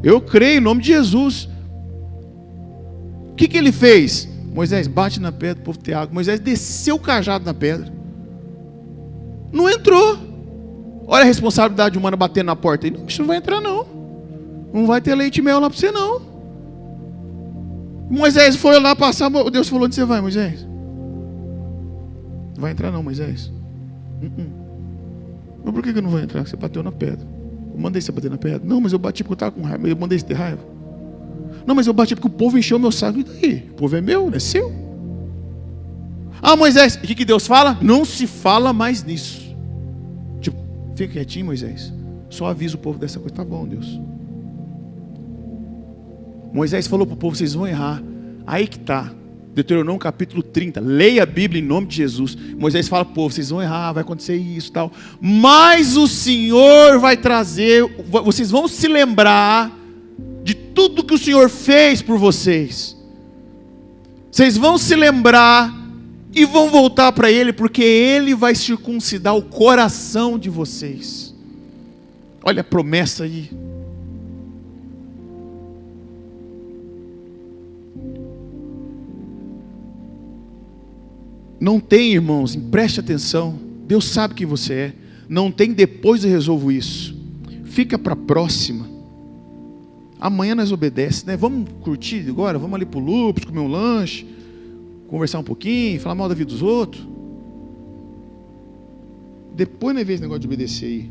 Eu creio em nome de Jesus. O que ele fez? Moisés, bate na pedra, o povo ter água. Moisés desceu o cajado na pedra. Não entrou. Olha a responsabilidade humana batendo na porta aí. Não, bicho, não vai entrar não. Não vai ter leite e mel lá para você não. Moisés foi lá passar. Deus falou: onde você vai, Moisés? Não vai entrar não, Moisés. Mas por que eu não vou entrar? Você bateu na pedra. Eu mandei você bater na pedra. Não, mas eu bati porque eu estava com raiva. Eu mandei você ter raiva. Não, mas eu bati porque o povo encheu meu saco. E daí? O povo é meu, é seu. Ah, Moisés, o que Deus fala? Não se fala mais nisso. Tipo, fica quietinho, Moisés. Só avisa o povo dessa coisa. Tá bom, Deus. Moisés falou para o povo: vocês vão errar. Aí que está, Deuteronômio capítulo 30. Leia a Bíblia em nome de Jesus. Moisés fala para o povo: vocês vão errar, vai acontecer isso, tal. Mas o Senhor vai trazer, vocês vão se lembrar de tudo que o Senhor fez por vocês. Vocês vão se lembrar e vão voltar para Ele, porque Ele vai circuncidar o coração de vocês. Olha a promessa aí. Não tem, irmãos, preste atenção. Deus sabe quem você é. Não tem depois eu resolvo isso. Fica para a próxima. Amanhã nós obedecemos, né? Vamos curtir agora, vamos ali para o Lupus, comer um lanche, conversar um pouquinho, falar mal da vida dos outros. Depois nós vemos esse negócio de obedecer aí.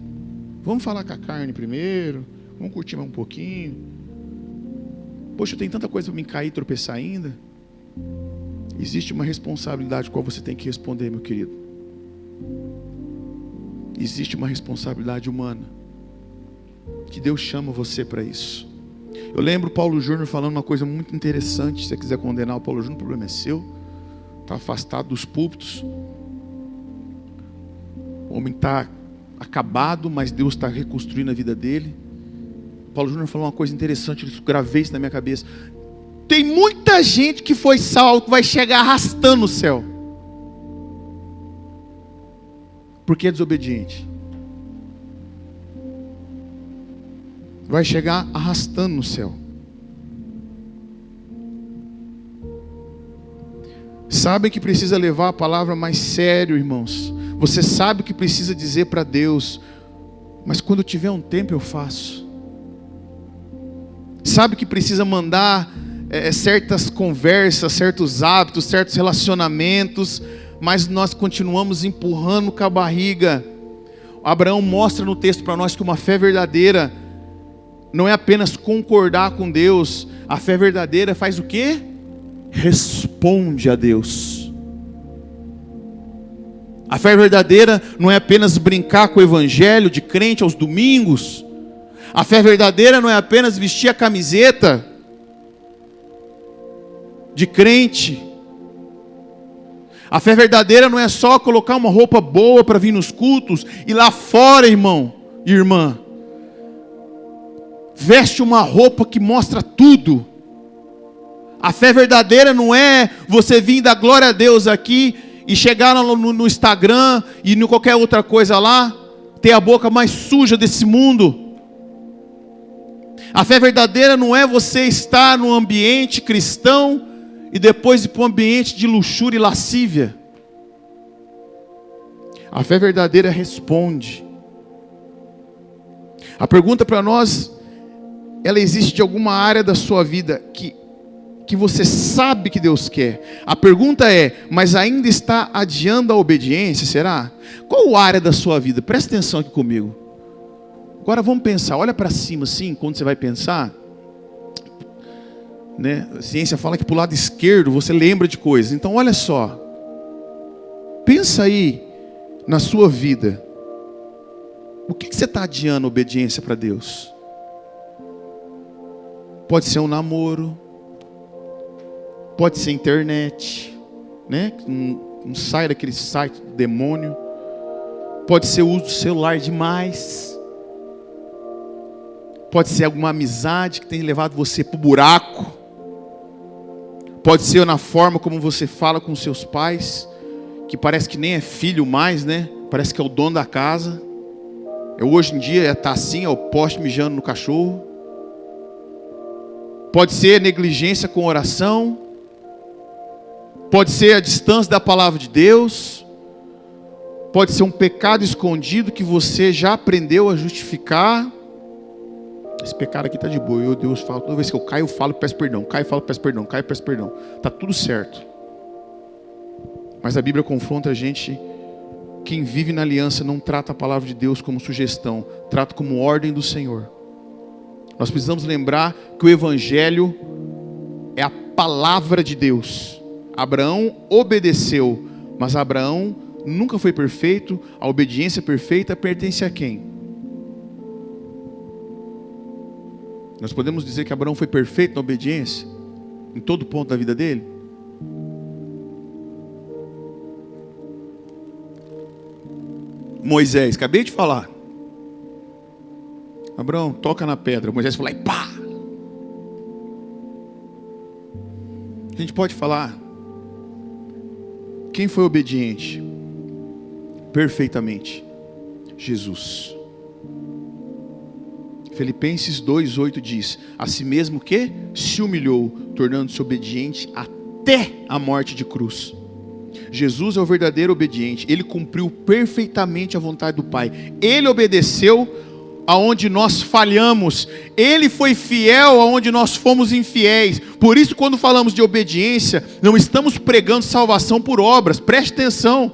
Vamos falar com a carne primeiro, vamos curtir mais um pouquinho. Poxa, eu tenho tanta coisa para me cair e tropeçar ainda. Existe uma responsabilidade qual você tem que responder, meu querido. Existe uma responsabilidade humana que Deus chama você para isso. Eu lembro Paulo Júnior falando uma coisa muito interessante. Se você quiser condenar o Paulo Júnior, o problema é seu. Está afastado dos púlpitos. O homem está acabado, mas Deus está reconstruindo a vida dele. Paulo Júnior falou uma coisa interessante, eu gravei isso na minha cabeça. Tem muita gente que foi salvo, que vai chegar arrastando no céu, porque é desobediente. Vai chegar arrastando no céu. Sabe que precisa levar a palavra mais sério, irmãos. Você sabe o que precisa dizer para Deus, mas quando tiver um tempo eu faço. Sabe que precisa mandar certas conversas, certos hábitos, certos relacionamentos, mas nós continuamos empurrando com a barriga. Abraão mostra no texto para nós que uma fé verdadeira não é apenas concordar com Deus. A fé verdadeira faz o quê? Responde a Deus. A fé verdadeira não é apenas brincar com o evangelho de crente aos domingos. A fé verdadeira não é apenas vestir a camiseta de crente. A fé verdadeira não é só colocar uma roupa boa para vir nos cultos e lá fora, irmão e irmã, veste uma roupa que mostra tudo. A fé verdadeira não é você vir dar glória a Deus aqui e chegar no Instagram e em qualquer outra coisa lá, ter a boca mais suja desse mundo. A fé verdadeira não é você estar num ambiente cristão e depois ir para um ambiente de luxúria e lascívia. A fé verdadeira responde. A pergunta para nós, ela existe de alguma área da sua vida que você sabe que Deus quer. A pergunta é, mas ainda está adiando a obediência, será? Qual área da sua vida? Presta atenção aqui comigo. Agora vamos pensar, olha para cima assim, quando você vai pensar, né? A ciência fala que para o lado esquerdo você lembra de coisas. Então olha só, pensa aí na sua vida, o que você está adiando a obediência para Deus? Pode ser um namoro, pode ser internet, né? Não sai daquele site do demônio, pode ser o uso do celular demais. Pode ser alguma amizade que tem levado você para o buraco. Pode ser na forma como você fala com seus pais, que parece que nem é filho mais, né? Parece que é o dono da casa. Hoje em dia está assim, é o poste mijando no cachorro. Pode ser negligência com oração. Pode ser a distância da palavra de Deus. Pode ser um pecado escondido que você já aprendeu a justificar. Esse pecado aqui está de boa. Eu, Deus, falo, toda vez que eu caio, eu falo, peço perdão. Caio, falo, peço perdão. Caio, peço perdão. Está tudo certo. Mas a Bíblia confronta a gente. Quem vive na aliança não trata a palavra de Deus como sugestão, trata como ordem do Senhor. Nós precisamos lembrar que o Evangelho é a palavra de Deus. Abraão obedeceu, mas Abraão nunca foi perfeito. A obediência perfeita pertence a quem? Nós podemos dizer que Abraão foi perfeito na obediência? Em todo ponto da vida dele? Moisés, acabei de falar. Abraão, toca na pedra. Moisés falou e pá! A gente pode falar. Quem foi obediente? Perfeitamente. Jesus. Filipenses 2:8 diz: a si mesmo que se humilhou, tornando-se obediente até a morte de cruz. Jesus é o verdadeiro obediente. Ele cumpriu perfeitamente a vontade do Pai. Ele obedeceu aonde nós falhamos. Ele foi fiel aonde nós fomos infiéis. Por isso, quando falamos de obediência, não estamos pregando salvação por obras. Preste atenção.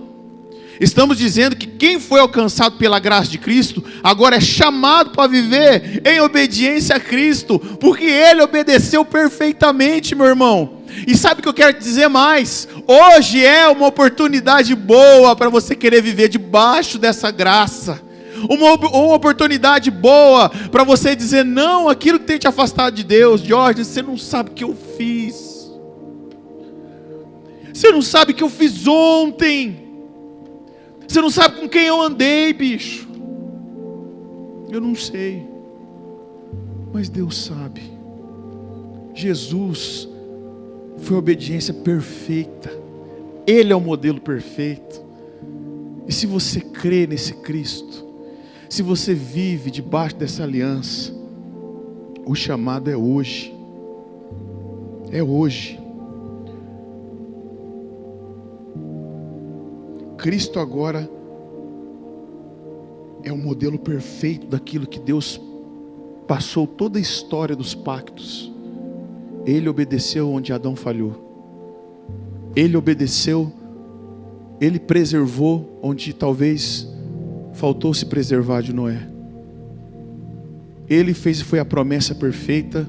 Estamos dizendo que quem foi alcançado pela graça de Cristo, agora é chamado para viver em obediência a Cristo, porque Ele obedeceu perfeitamente, meu irmão. E sabe o que eu quero te dizer mais? Hoje é uma oportunidade boa para você querer viver debaixo dessa graça. Uma oportunidade boa para você dizer não àquilo que tem te afastado de Deus. Jorge, você não sabe o que eu fiz. Você não sabe o que eu fiz ontem. Você não sabe com quem eu andei, bicho. Eu não sei, mas Deus sabe. Jesus foi a obediência perfeita. Ele é o modelo perfeito. E se você crê nesse Cristo, se você vive debaixo dessa aliança, o chamado é hoje. É hoje. Cristo agora é o modelo perfeito daquilo que Deus passou toda a história dos pactos. Ele obedeceu onde Adão falhou. Ele obedeceu, ele preservou onde talvez faltou se preservar de Noé. Ele foi a promessa perfeita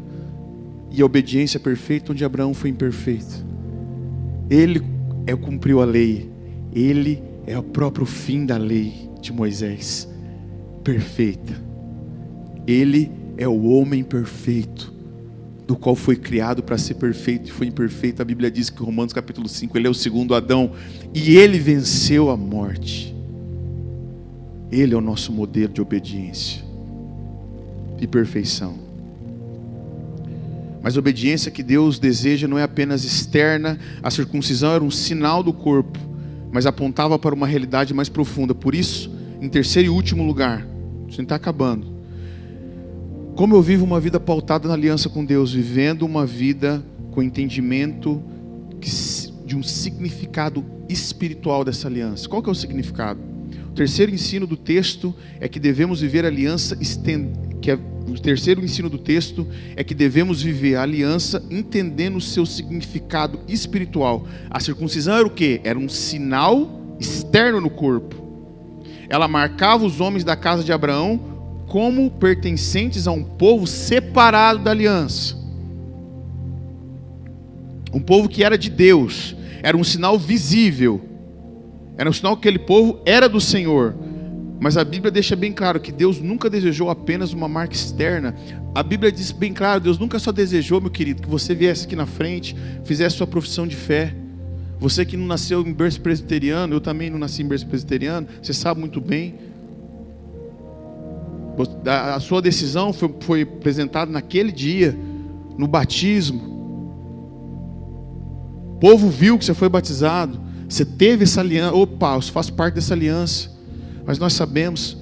e a obediência perfeita onde Abraão foi imperfeito. Ele cumpriu a lei. Ele é o próprio fim da lei de Moisés, perfeita. Ele é o homem perfeito, do qual foi criado para ser perfeito e foi imperfeito. A Bíblia diz que em Romanos capítulo 5, ele é o segundo Adão, e ele venceu a morte. Ele é o nosso modelo de obediência e perfeição. Mas a obediência que Deus deseja não é apenas externa. A circuncisão era um sinal do corpo, mas apontava para uma realidade mais profunda. Por isso, em terceiro e último lugar, a gente está acabando. Como eu vivo uma vida pautada na aliança com Deus, vivendo uma vida com entendimento de um significado espiritual dessa aliança. Qual que é o significado? O terceiro ensino do texto é que devemos viver a aliança o terceiro ensino do texto é que devemos viver a aliança entendendo o seu significado espiritual. A circuncisão era o quê? Era um sinal externo no corpo. Ela marcava os homens da casa de Abraão como pertencentes a um povo separado da aliança. Um povo que era de Deus. Era um sinal visível. Era um sinal que aquele povo era do Senhor. Mas a Bíblia deixa bem claro que Deus nunca desejou apenas uma marca externa. A Bíblia diz bem claro, Deus nunca só desejou, meu querido, que você viesse aqui na frente, fizesse sua profissão de fé. Você que não nasceu em berço presbiteriano, eu também não nasci em berço presbiteriano, você sabe muito bem. A sua decisão foi apresentada naquele dia, no batismo. O povo viu que você foi batizado, você teve essa aliança. Opa, eu faço parte dessa aliança. Mas nós sabemos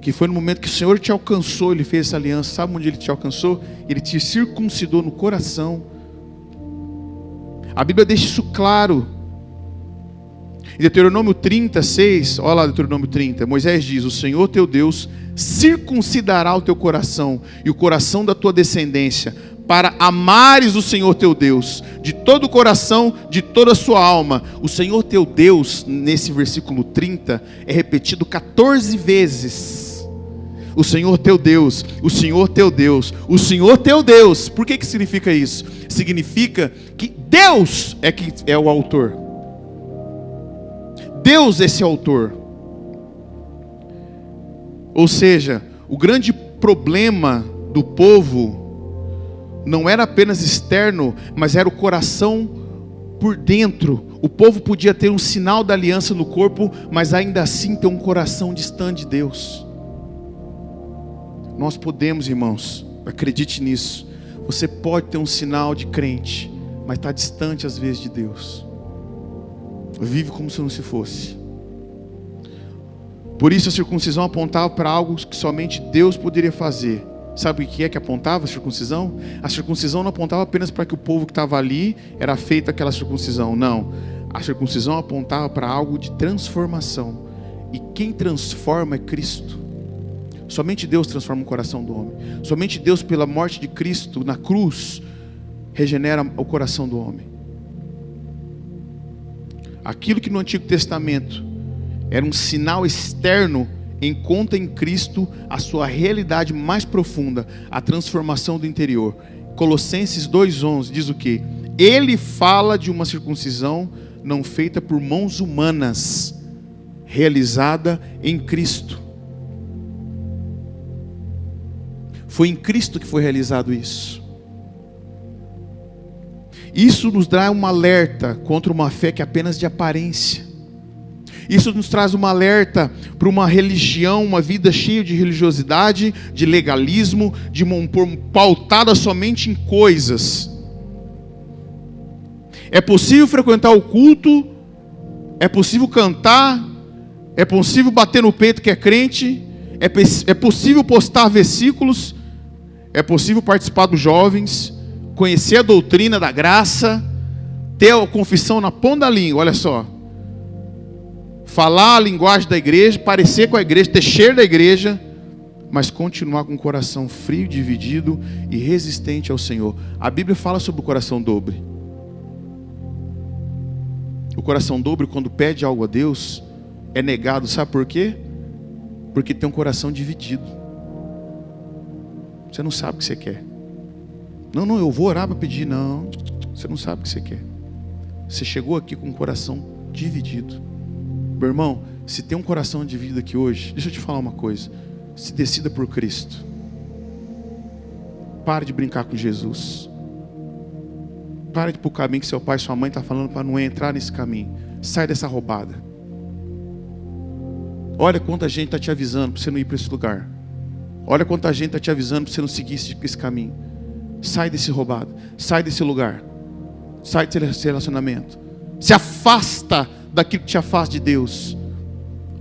que foi no momento que o Senhor te alcançou, Ele fez essa aliança. Sabe onde Ele te alcançou? Ele te circuncidou no coração. A Bíblia deixa isso claro. Em Deuteronômio 36, olha lá Deuteronômio 30, Moisés diz: o Senhor teu Deus circuncidará o teu coração e o coração da tua descendência, para amares o Senhor teu Deus de todo o coração, de toda a sua alma. O Senhor teu Deus, nesse versículo 30, é repetido 14 vezes. O Senhor teu Deus, o Senhor teu Deus, o Senhor teu Deus. Por que significa isso? Significa que Deus é o autor. Deus é esse autor. Ou seja, o grande problema do povo não era apenas externo, mas era o coração por dentro. O povo podia ter um sinal da aliança no corpo, mas ainda assim ter um coração distante de Deus. Nós podemos, irmãos, acredite nisso. Você pode ter um sinal de crente, mas está distante às vezes de Deus. Vive como se não se fosse. Por isso a circuncisão apontava para algo que somente Deus poderia fazer. Sabe o que é que apontava a circuncisão? A circuncisão não apontava apenas para que o povo que estava ali era feita aquela circuncisão. Não. A circuncisão apontava para algo de transformação. E quem transforma é Cristo. Somente Deus transforma o coração do homem. Somente Deus, pela morte de Cristo na cruz, regenera o coração do homem. Aquilo que no Antigo Testamento era um sinal externo, encontra em Cristo a sua realidade mais profunda, a transformação do interior. Colossenses 2:11 diz o quê? Ele fala de uma circuncisão não feita por mãos humanas, realizada em Cristo. Foi em Cristo que foi realizado isso. Isso nos dá um alerta contra uma fé que é apenas de aparência. Isso nos traz uma alerta para uma religião, uma vida cheia de religiosidade, de legalismo, de pautada somente em coisas. É possível frequentar o culto, é possível cantar, é possível bater no peito que é crente, é possível postar versículos, é possível participar dos jovens, conhecer a doutrina da graça, ter a confissão na ponta da língua, olha só. Falar a linguagem da igreja, parecer com a igreja, ter cheiro da igreja, mas continuar com o coração frio, dividido e resistente ao Senhor. A Bíblia fala sobre o coração dobre. O coração dobre, quando pede algo a Deus, é negado, sabe por quê? Porque tem um coração dividido. Você não sabe o que você quer. Não, eu vou orar para pedir. Não, você não sabe o que você quer. Você chegou aqui com um coração dividido. Meu irmão, se tem um coração dividido aqui hoje, deixa eu te falar uma coisa. Se decida por Cristo. Pare de brincar com Jesus. Pare de ir para o caminho que seu pai e sua mãe estão falando para não entrar nesse caminho. Sai dessa roubada. Olha quanta gente está te avisando para você não ir para esse lugar. Olha quanta gente está te avisando para você não seguir esse caminho. Sai desse roubado. Sai desse lugar. Sai desse relacionamento. Se afasta daquilo que te afasta de Deus.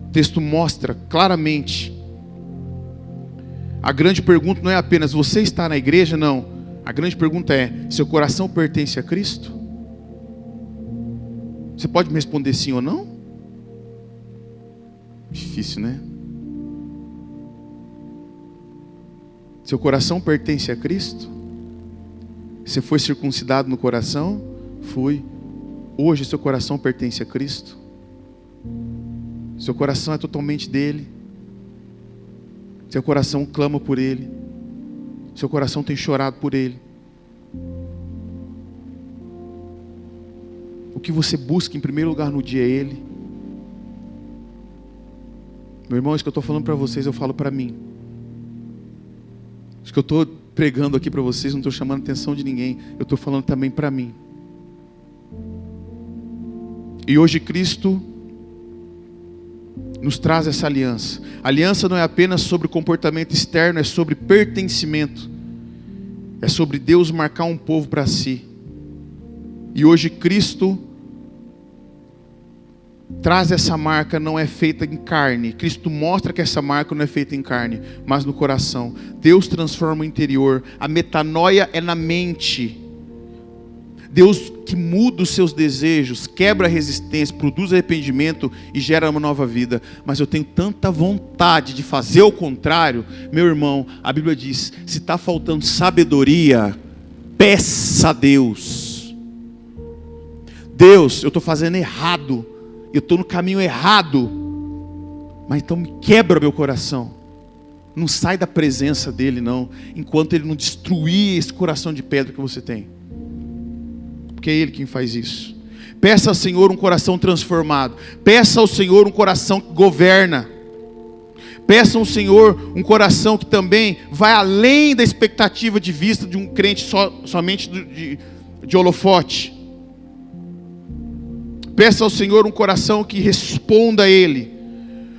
O texto mostra claramente. A grande pergunta não é apenas você está na igreja, não. A grande pergunta é, seu coração pertence a Cristo? Você pode me responder sim ou não? Difícil, né? Seu coração pertence a Cristo? Você foi circuncidado no coração? Fui. Hoje seu coração pertence a Cristo? Seu coração é totalmente dele? Seu coração clama por ele? Seu coração tem chorado por ele? O que você busca em primeiro lugar no dia é ele? Meu irmão, isso que eu estou falando para vocês, eu falo para mim. Isso que eu estou pregando aqui para vocês, não estou chamando a atenção de ninguém. Eu estou falando também para mim. E hoje Cristo nos traz essa aliança. A aliança não é apenas sobre comportamento externo, é sobre pertencimento. É sobre Deus marcar um povo para si. E hoje Cristo traz essa marca, não é feita em carne. Cristo mostra que essa marca não é feita em carne, mas no coração. Deus transforma o interior. A metanoia é na mente. Deus que muda os seus desejos, quebra a resistência, produz arrependimento e gera uma nova vida. Mas eu tenho tanta vontade de fazer o contrário. Meu irmão, a Bíblia diz, se está faltando sabedoria, peça a Deus. Deus, eu estou fazendo errado, eu estou no caminho errado, mas então me quebra meu coração. Não sai da presença dele não, enquanto ele não destruir esse coração de pedra que você tem. Porque é ele quem faz isso. Peça ao Senhor um coração transformado. Peça ao Senhor um coração que governa. Peça ao Senhor um coração que também vai além da expectativa de vista de um crente somente de holofote. Peça ao Senhor um coração que responda a Ele.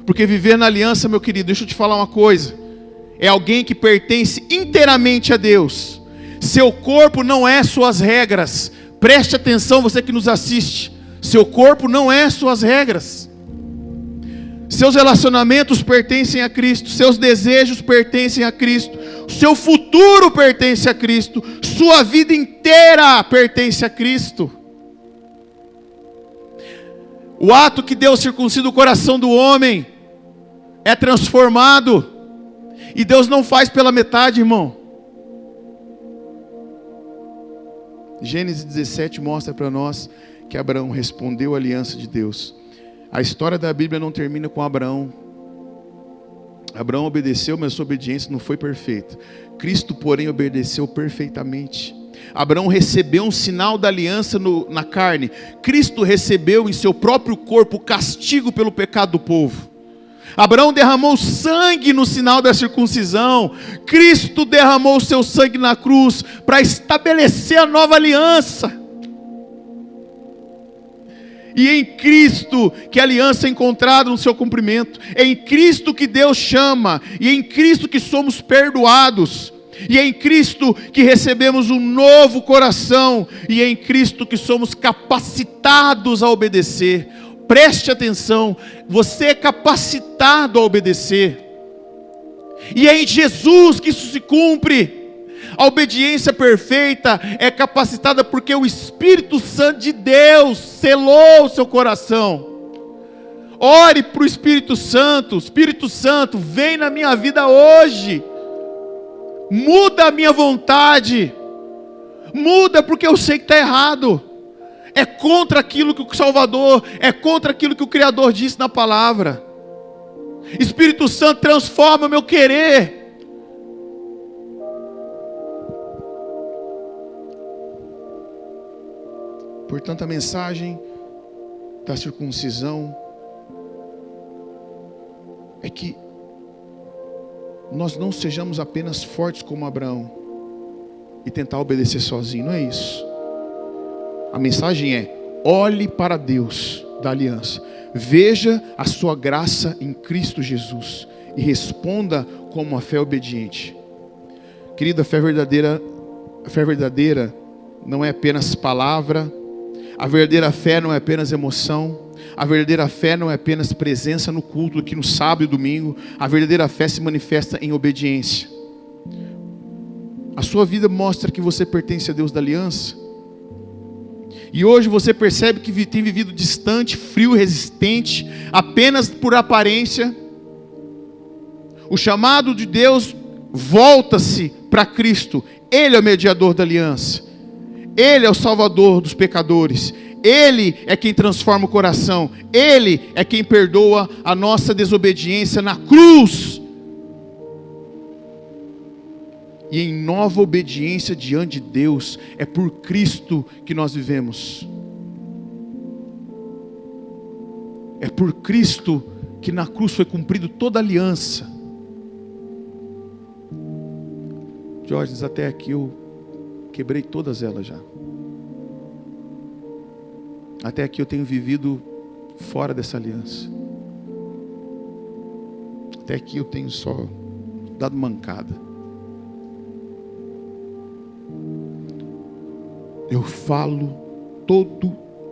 Porque viver na aliança, meu querido, deixa eu te falar uma coisa. É alguém que pertence inteiramente a Deus. Seu corpo não é suas regras. Preste atenção, você que nos assiste. Seu corpo não é suas regras. Seus relacionamentos pertencem a Cristo. Seus desejos pertencem a Cristo. Seu futuro pertence a Cristo. Sua vida inteira pertence a Cristo. O ato que Deus circuncida o coração do homem é transformado. E Deus não faz pela metade, irmão. Gênesis 17 mostra para nós que Abraão respondeu à aliança de Deus. A história da Bíblia não termina com Abraão. Abraão obedeceu, mas sua obediência não foi perfeita. Cristo, porém, obedeceu perfeitamente. Abraão recebeu um sinal da aliança na carne. Cristo recebeu em seu próprio corpo o castigo pelo pecado do povo. Abraão derramou sangue no sinal da circuncisão. Cristo derramou o seu sangue na cruz para estabelecer a nova aliança. E é em Cristo que a aliança é encontrada no seu cumprimento. É em Cristo que Deus chama. E é em Cristo que somos perdoados. E é em Cristo que recebemos um novo coração. E é em Cristo que somos capacitados a obedecer. Preste atenção, você é capacitado a obedecer. E é em Jesus que isso se cumpre. A obediência perfeita é capacitada porque o Espírito Santo de Deus selou o seu coração. Ore para o Espírito Santo. Espírito Santo, vem na minha vida hoje. Muda a minha vontade. Muda porque eu sei que está errado. É contra aquilo que o Salvador, é contra aquilo que o Criador disse na palavra. Espírito Santo, transforma o meu querer. Portanto, a mensagem da circuncisão é que nós não sejamos apenas fortes como Abraão e tentar obedecer sozinho, não é isso. A mensagem é: olhe para Deus da aliança, veja a sua graça em Cristo Jesus e responda como a fé obediente. Querida, a fé verdadeira não é apenas palavra, a verdadeira fé não é apenas emoção, a verdadeira fé não é apenas presença no culto aqui no sábado e domingo. A verdadeira fé se manifesta em obediência. A sua vida mostra que você pertence a Deus da aliança. E hoje você percebe que tem vivido distante, frio, resistente, apenas por aparência. O chamado de Deus volta-se para Cristo. Ele é o mediador da aliança. Ele é o salvador dos pecadores. Ele é quem transforma o coração. Ele é quem perdoa a nossa desobediência na cruz. E em nova obediência diante de Deus, é por Cristo que nós vivemos. É por Cristo que na cruz foi cumprido toda a aliança. Jorge, até aqui eu quebrei todas elas já. Até aqui eu tenho vivido fora dessa aliança. Até aqui eu tenho só dado mancada. Eu falo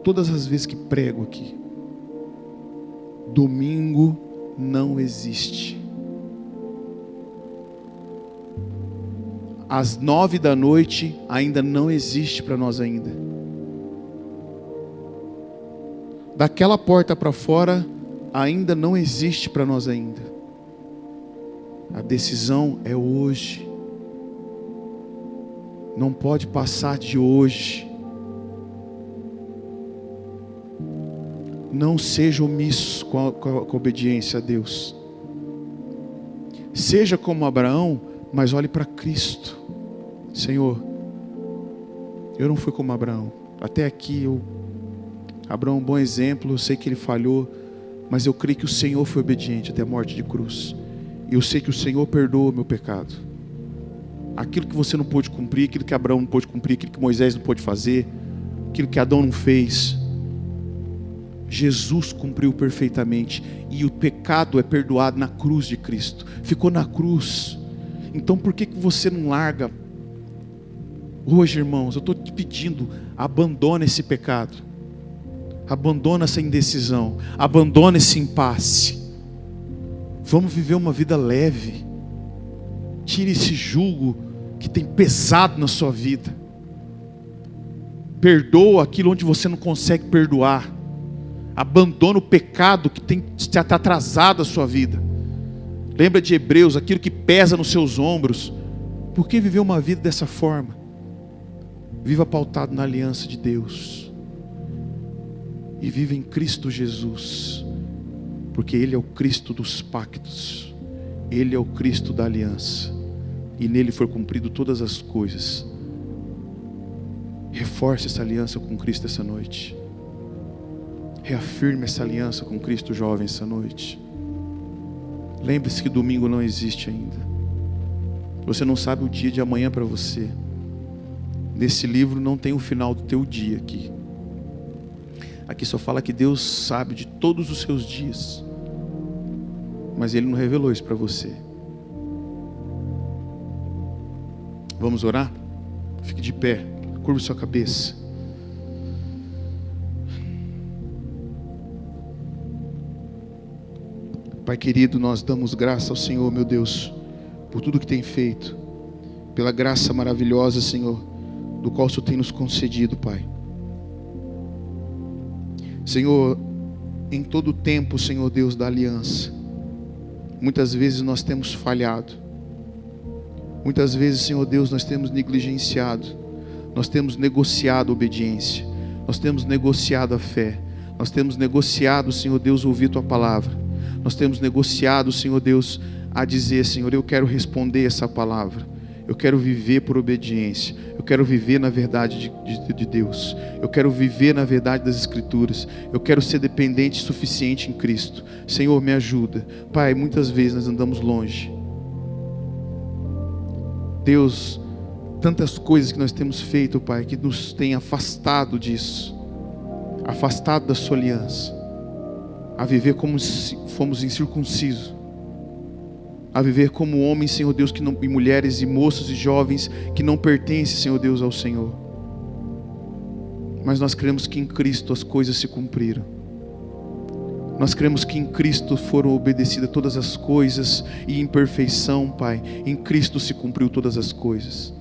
todas as vezes que prego aqui. Domingo não existe. Às 9 da noite ainda não existe para nós ainda. Daquela porta para fora ainda não existe para nós ainda. A decisão é hoje. Não pode passar de hoje. Não seja omisso com a obediência a Deus. Seja como Abraão, mas olhe para Cristo. Senhor, eu não fui como Abraão. Até aqui Abraão é um bom exemplo. Eu sei que ele falhou, mas eu creio que o Senhor foi obediente até a morte de cruz. E eu sei que o Senhor perdoa o meu pecado. Aquilo que você não pôde cumprir, aquilo que Abraão não pôde cumprir, aquilo que Moisés não pôde fazer, aquilo que Adão não fez, Jesus cumpriu perfeitamente. E o pecado é perdoado na cruz de Cristo. Ficou na cruz. Então por que você não larga? Hoje, irmãos, eu estou te pedindo, abandona esse pecado. Abandona essa indecisão. Abandona esse impasse. Vamos viver uma vida leve. Tire esse jugo que tem pesado na sua vida. Perdoa aquilo onde você não consegue perdoar. Abandona o pecado que está atrasado a sua vida. Lembra de Hebreus, aquilo que pesa nos seus ombros. Por que viver uma vida dessa forma? Viva pautado na aliança de Deus. E viva em Cristo Jesus. Porque Ele é o Cristo dos pactos. Ele é o Cristo da aliança. E nele foi cumprido todas as coisas. Reforce essa aliança com Cristo essa noite. Reafirme essa aliança com Cristo jovem essa noite. Lembre-se que domingo não existe ainda. Você não sabe o dia de amanhã para você. Nesse livro não tem o final do teu dia aqui. Aqui só fala que Deus sabe de todos os seus dias, mas Ele não revelou isso para você. Vamos orar? Fique de pé, curva sua cabeça. Pai querido, nós damos graça ao Senhor, meu Deus, por tudo que tem feito, pela graça maravilhosa, Senhor, do qual o Senhor tem nos concedido, Pai. Senhor, em todo o tempo, Senhor Deus da aliança, muitas vezes nós temos falhado, muitas vezes, Senhor Deus, nós temos negligenciado, nós temos negociado a obediência, nós temos negociado a fé, nós temos negociado, Senhor Deus, ouvir Tua palavra. Nós temos negociado, Senhor Deus, a dizer, Senhor, eu quero responder essa palavra. Eu quero viver por obediência. Eu quero viver na verdade de Deus. Eu quero viver na verdade das Escrituras. Eu quero ser dependente e suficiente em Cristo. Senhor, me ajuda. Pai, muitas vezes nós andamos longe. Deus, tantas coisas que nós temos feito, Pai, que nos tem afastado disso. Afastado da sua aliança. A viver como se fomos incircuncisos, a viver como homens, Senhor Deus, que não, e mulheres, e moços, e jovens, que não pertencem, Senhor Deus, ao Senhor. Mas nós cremos que em Cristo as coisas se cumpriram. Nós cremos que em Cristo foram obedecidas todas as coisas, e em perfeição, Pai, em Cristo se cumpriu todas as coisas.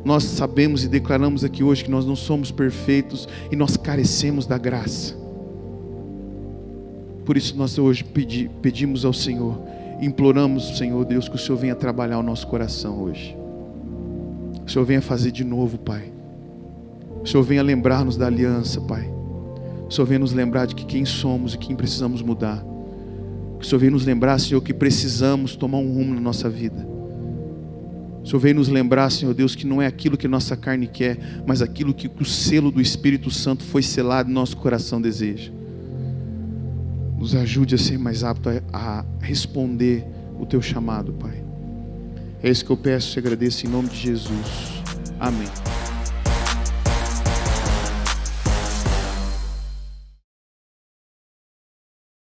Nós sabemos e declaramos aqui hoje que nós não somos perfeitos, e nós carecemos da graça. Por isso nós hoje pedimos ao Senhor, imploramos, Senhor Deus, que o Senhor venha trabalhar o nosso coração hoje. O Senhor venha fazer de novo, Pai. O Senhor venha lembrar-nos da aliança, Pai. O Senhor venha nos lembrar de que quem somos e quem precisamos mudar. O Senhor venha nos lembrar, Senhor, que precisamos tomar um rumo na nossa vida. O Senhor venha nos lembrar, Senhor Deus, que não é aquilo que nossa carne quer, mas aquilo que o selo do Espírito Santo foi selado e nosso coração deseja. Nos ajude a ser mais apto a responder o Teu chamado, Pai. É isso que eu peço e agradeço em nome de Jesus. Amém.